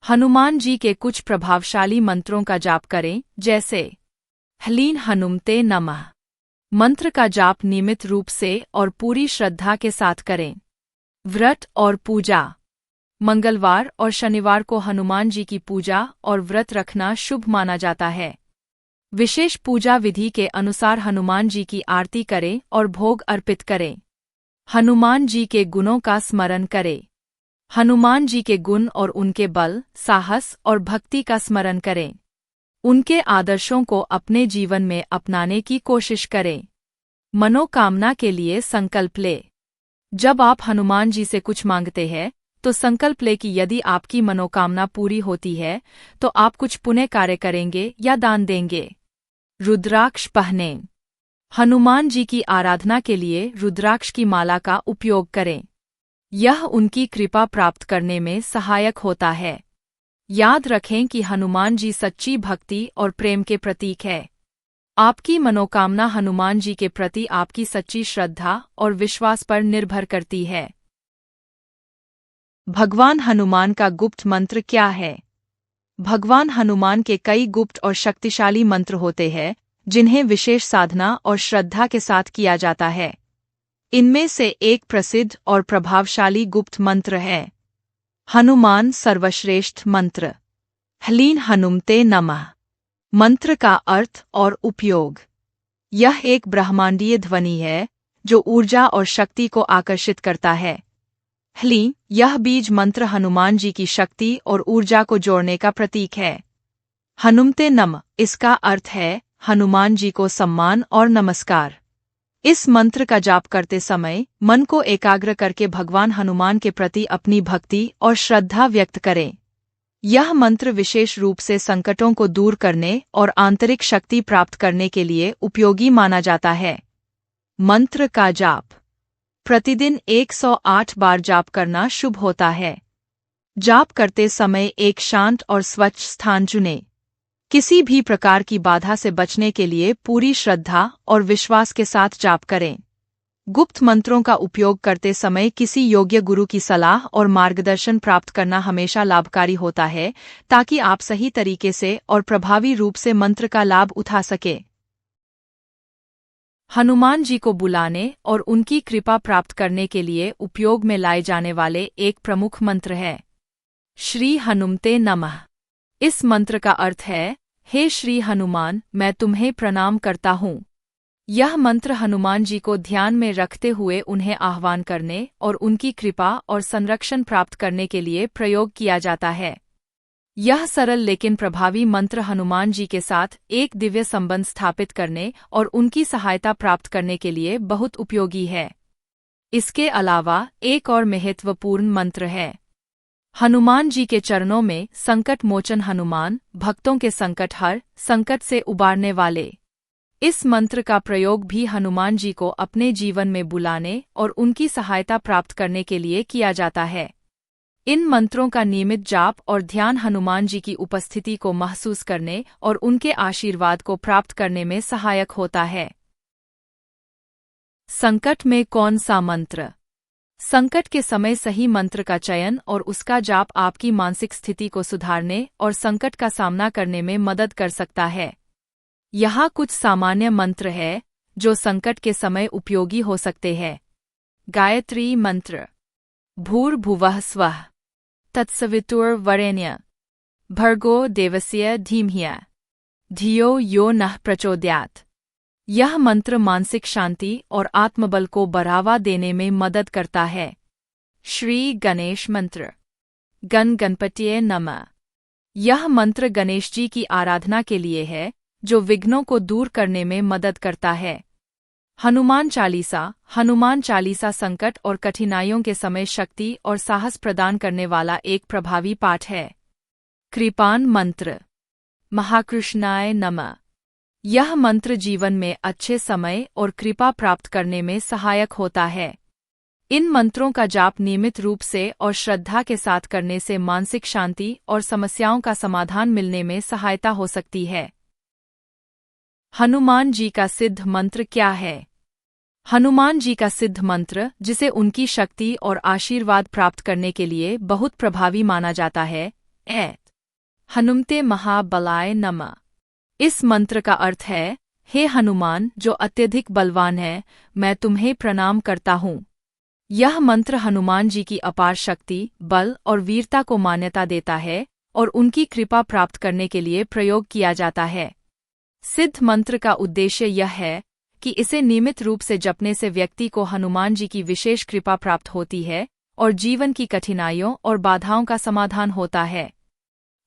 हनुमान जी के कुछ प्रभावशाली मंत्रों का जाप करें जैसे ह्लीं हनुमते नमः। मंत्र का जाप नियमित रूप से और पूरी श्रद्धा के साथ करें। व्रत और पूजा। मंगलवार और शनिवार को हनुमान जी की पूजा और व्रत रखना शुभ माना जाता है। विशेष पूजा विधि के अनुसार हनुमान जी की आरती करें और भोग अर्पित करें। हनुमान जी के गुणों का स्मरण करें। हनुमान जी के गुण और उनके बल, साहस और भक्ति का स्मरण करें। उनके आदर्शों को अपने जीवन में अपनाने की कोशिश करें। मनोकामना के लिए संकल्प लें। जब आप हनुमान जी से कुछ मांगते हैं तो संकल्प लें कि यदि आपकी मनोकामना पूरी होती है तो आप कुछ पुण्य कार्य करेंगे या दान देंगे। रुद्राक्ष पहनें। हनुमान जी की आराधना के लिए रुद्राक्ष की माला का उपयोग करें। यह उनकी कृपा प्राप्त करने में सहायक होता है। याद रखें कि हनुमान जी सच्ची भक्ति और प्रेम के प्रतीक है। आपकी मनोकामना हनुमान जी के प्रति आपकी सच्ची श्रद्धा और विश्वास पर निर्भर करती है। भगवान हनुमान का गुप्त मंत्र क्या है? भगवान हनुमान के कई गुप्त और शक्तिशाली मंत्र होते हैं जिन्हें विशेष साधना और श्रद्धा के साथ किया जाता है। इनमें से एक प्रसिद्ध और प्रभावशाली गुप्त मंत्र है हनुमान सर्वश्रेष्ठ मंत्र। ह्लीं हनुमते नमः। मंत्र का अर्थ और उपयोग। यह एक ब्रह्मांडीय ध्वनि है जो ऊर्जा और शक्ति को आकर्षित करता है। ह्लीं, यह बीज मंत्र हनुमान जी की शक्ति और ऊर्जा को जोड़ने का प्रतीक है। हनुमते नमः, इसका अर्थ है हनुमान जी को सम्मान और नमस्कार। इस मंत्र का जाप करते समय मन को एकाग्र करके भगवान हनुमान के प्रति अपनी भक्ति और श्रद्धा व्यक्त करें। यह मंत्र विशेष रूप से संकटों को दूर करने और आंतरिक शक्ति प्राप्त करने के लिए उपयोगी माना जाता है। मंत्र का जाप प्रतिदिन 108 बार जाप करना शुभ होता है। जाप करते समय एक शांत और स्वच्छ स्थान चुनें। किसी भी प्रकार की बाधा से बचने के लिए पूरी श्रद्धा और विश्वास के साथ जाप करें। गुप्त मंत्रों का उपयोग करते समय किसी योग्य गुरु की सलाह और मार्गदर्शन प्राप्त करना हमेशा लाभकारी होता है, ताकि आप सही तरीके से और प्रभावी रूप से मंत्र का लाभ उठा सकें। हनुमान जी को बुलाने और उनकी कृपा प्राप्त करने के लिए उपयोग में लाए जाने वाले एक प्रमुख मंत्र है श्री हनुमते नमः। इस मंत्र का अर्थ है, हे श्री हनुमान, मैं तुम्हें प्रणाम करता हूँ। यह मंत्र हनुमान जी को ध्यान में रखते हुए उन्हें आह्वान करने और उनकी कृपा और संरक्षण प्राप्त करने के लिए प्रयोग किया जाता है। यह सरल लेकिन प्रभावी मंत्र हनुमान जी के साथ एक दिव्य संबंध स्थापित करने और उनकी सहायता प्राप्त करने के लिए बहुत उपयोगी है। इसके अलावा एक और महत्वपूर्ण मंत्र है हनुमान जी के चरणों में संकट मोचन हनुमान, भक्तों के संकट हर, संकट से उबारने वाले। इस मंत्र का प्रयोग भी हनुमान जी को अपने जीवन में बुलाने और उनकी सहायता प्राप्त करने के लिए किया जाता है। इन मंत्रों का नियमित जाप और ध्यान हनुमान जी की उपस्थिति को महसूस करने और उनके आशीर्वाद को प्राप्त करने में सहायक होता है। संकट में कौन सा मंत्र? संकट के समय सही मंत्र का चयन और उसका जाप आपकी मानसिक स्थिति को सुधारने और संकट का सामना करने में मदद कर सकता है। यहाँ कुछ सामान्य मंत्र हैं जो संकट के समय उपयोगी हो सकते हैं। गायत्री मंत्र। भूर्भुवः स्वः तत्सवितुर्वरेण्यं भर्गो देवस्य धीमहि धियो यो नः प्रचोदयात्। यह मंत्र मानसिक शांति और आत्मबल को बढ़ावा देने में मदद करता है। श्री गणेश मंत्र। गण गणपतये नमः। यह मंत्र गणेश जी की आराधना के लिए है, जो विघ्नों को दूर करने में मदद करता है। हनुमान चालीसा संकट और कठिनाइयों के समय शक्ति और साहस प्रदान करने वाला एक प्रभावी पाठ है। कृपाण मंत्र। महाकृष्णाय नमः। यह मंत्र जीवन में अच्छे समय और कृपा प्राप्त करने में सहायक होता है। इन मंत्रों का जाप नियमित रूप से और श्रद्धा के साथ करने से मानसिक शांति और समस्याओं का समाधान मिलने में सहायता हो सकती है। हनुमान जी का सिद्ध मंत्र क्या है? हनुमान जी का सिद्ध मंत्र, जिसे उनकी शक्ति और आशीर्वाद प्राप्त करने के लिए बहुत प्रभावी माना जाता है, हनुमते महाबलाय नमः। इस मंत्र का अर्थ है, हे हनुमान जो अत्यधिक बलवान है, मैं तुम्हें प्रणाम करता हूँ। यह मंत्र हनुमान जी की अपार शक्ति, बल और वीरता को मान्यता देता है और उनकी कृपा प्राप्त करने के लिए प्रयोग किया जाता है। सिद्ध मंत्र का उद्देश्य यह है कि इसे नियमित रूप से जपने से व्यक्ति को हनुमान जी की विशेष कृपा प्राप्त होती है और जीवन की कठिनाइयों और बाधाओं का समाधान होता है।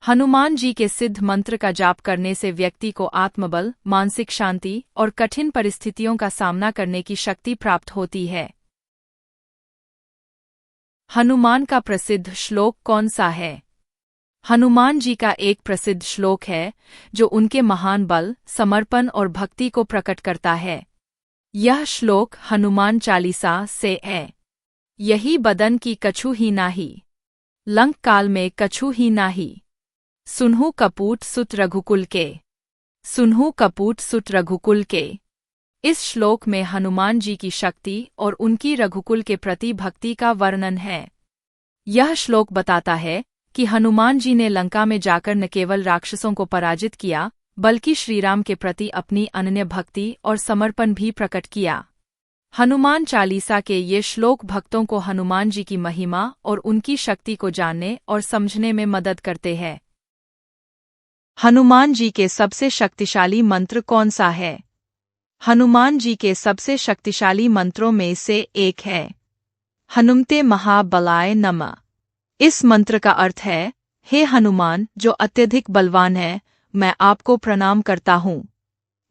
हनुमान जी के सिद्ध मंत्र का जाप करने से व्यक्ति को आत्मबल, मानसिक शांति और कठिन परिस्थितियों का सामना करने की शक्ति प्राप्त होती है। हनुमान का प्रसिद्ध श्लोक कौन सा है? हनुमान जी का एक प्रसिद्ध श्लोक है जो उनके महान बल, समर्पण और भक्ति को प्रकट करता है। यह श्लोक हनुमान चालीसा से है। यही बदन की कछु ही नाही, लंक काल में कछु ही नाही, सुनहु कपूट सुत रघुकुल के, सुनहु कपूट सुत रघुकुल के। इस श्लोक में हनुमान जी की शक्ति और उनकी रघुकुल के प्रति भक्ति का वर्णन है। यह श्लोक बताता है कि हनुमान जी ने लंका में जाकर न केवल राक्षसों को पराजित किया, बल्कि श्रीराम के प्रति अपनी अनन्य भक्ति और समर्पण भी प्रकट किया। हनुमान चालीसा के ये श्लोक भक्तों को हनुमान जी की महिमा और उनकी शक्ति को जानने और समझने में मदद करते हैं। हनुमान जी के सबसे शक्तिशाली मंत्र कौन सा है? हनुमान जी के सबसे शक्तिशाली मंत्रों में से एक है हनुमते महाबलाय नमः। इस मंत्र का अर्थ है, हे हनुमान जो अत्यधिक बलवान है, मैं आपको प्रणाम करता हूँ।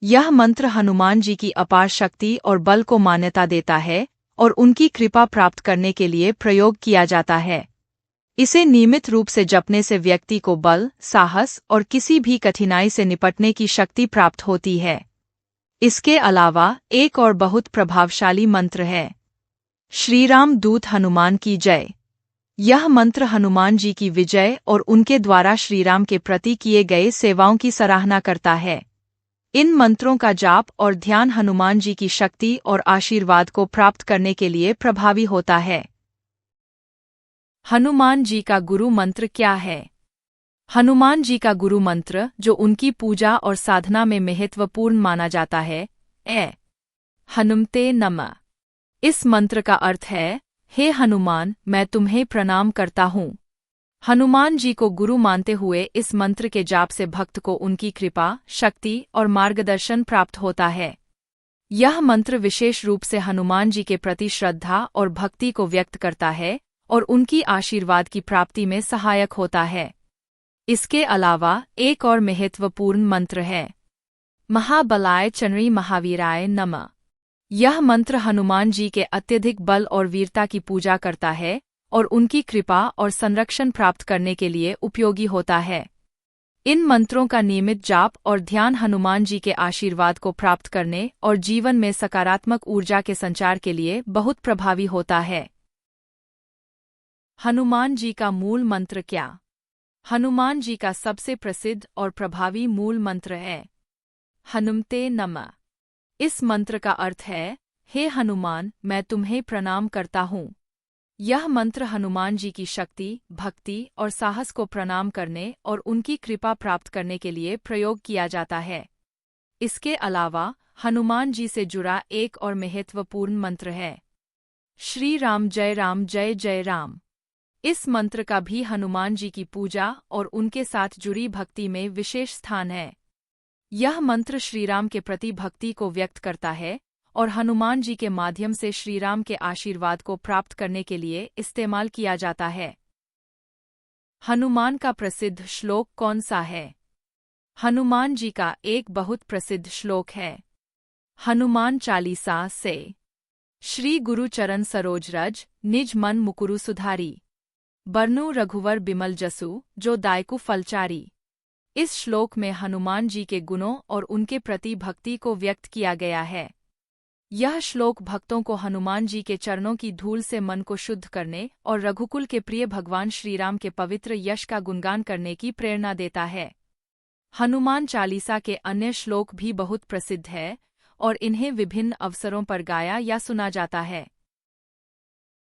यह मंत्र हनुमान जी की अपार शक्ति और बल को मान्यता देता है और उनकी कृपा प्राप्त करने के लिए प्रयोग किया जाता है। इसे नियमित रूप से जपने से व्यक्ति को बल, साहस और किसी भी कठिनाई से निपटने की शक्ति प्राप्त होती है। इसके अलावा एक और बहुत प्रभावशाली मंत्र है, श्री राम दूत हनुमान की जय। यह मंत्र हनुमान जी की विजय और उनके द्वारा श्रीराम के प्रति किए गए सेवाओं की सराहना करता है। इन मंत्रों का जाप और ध्यान हनुमान जी की शक्ति और आशीर्वाद को प्राप्त करने के लिए प्रभावी होता है। हनुमान जी का गुरु मंत्र क्या है? हनुमान जी का गुरु मंत्र, जो उनकी पूजा और साधना में महत्वपूर्ण माना जाता है, हनुमते नमः। इस मंत्र का अर्थ है, हे हनुमान, मैं तुम्हें प्रणाम करता हूँ। हनुमान जी को गुरु मानते हुए इस मंत्र के जाप से भक्त को उनकी कृपा, शक्ति और मार्गदर्शन प्राप्त होता है। यह मंत्र विशेष रूप से हनुमान जी के प्रति श्रद्धा और भक्ति को व्यक्त करता है और उनकी आशीर्वाद की प्राप्ति में सहायक होता है। इसके अलावा एक और महत्वपूर्ण मंत्र है, महाबलाय चंद्री महावीराय नमः। यह मंत्र हनुमान जी के अत्यधिक बल और वीरता की पूजा करता है और उनकी कृपा और संरक्षण प्राप्त करने के लिए उपयोगी होता है। इन मंत्रों का नियमित जाप और ध्यान हनुमान जी के आशीर्वाद को प्राप्त करने और जीवन में सकारात्मक ऊर्जा के संचार के लिए बहुत प्रभावी होता है। हनुमान जी का मूल मंत्र क्या? हनुमान जी का सबसे प्रसिद्ध और प्रभावी मूल मंत्र है, हनुमते नमः। इस मंत्र का अर्थ है, हे हनुमान, मैं तुम्हें प्रणाम करता हूँ। यह मंत्र हनुमान जी की शक्ति, भक्ति और साहस को प्रणाम करने और उनकी कृपा प्राप्त करने के लिए प्रयोग किया जाता है। इसके अलावा हनुमान जी से जुड़ा एक और महत्वपूर्ण मंत्र है, श्री राम जय जय राम। इस मंत्र का भी हनुमान जी की पूजा और उनके साथ जुड़ी भक्ति में विशेष स्थान है। यह मंत्र श्रीराम के प्रति भक्ति को व्यक्त करता है और हनुमान जी के माध्यम से श्रीराम के आशीर्वाद को प्राप्त करने के लिए इस्तेमाल किया जाता है। हनुमान का प्रसिद्ध श्लोक कौन सा है? हनुमान जी का एक बहुत प्रसिद्ध श्लोक है, हनुमान चालीसा से, श्री गुरु चरण सरोज रज, निज मन मुकुरु सुधारी, बरनु रघुवर बिमल जसु, जो दायकु फलचारी। इस श्लोक में हनुमान जी के गुणों और उनके प्रति भक्ति को व्यक्त किया गया है। यह श्लोक भक्तों को हनुमान जी के चरणों की धूल से मन को शुद्ध करने और रघुकुल के प्रिय भगवान श्रीराम के पवित्र यश का गुणगान करने की प्रेरणा देता है। हनुमान चालीसा के अन्य श्लोक भी बहुत प्रसिद्ध है और इन्हें विभिन्न अवसरों पर गाया या सुना जाता है।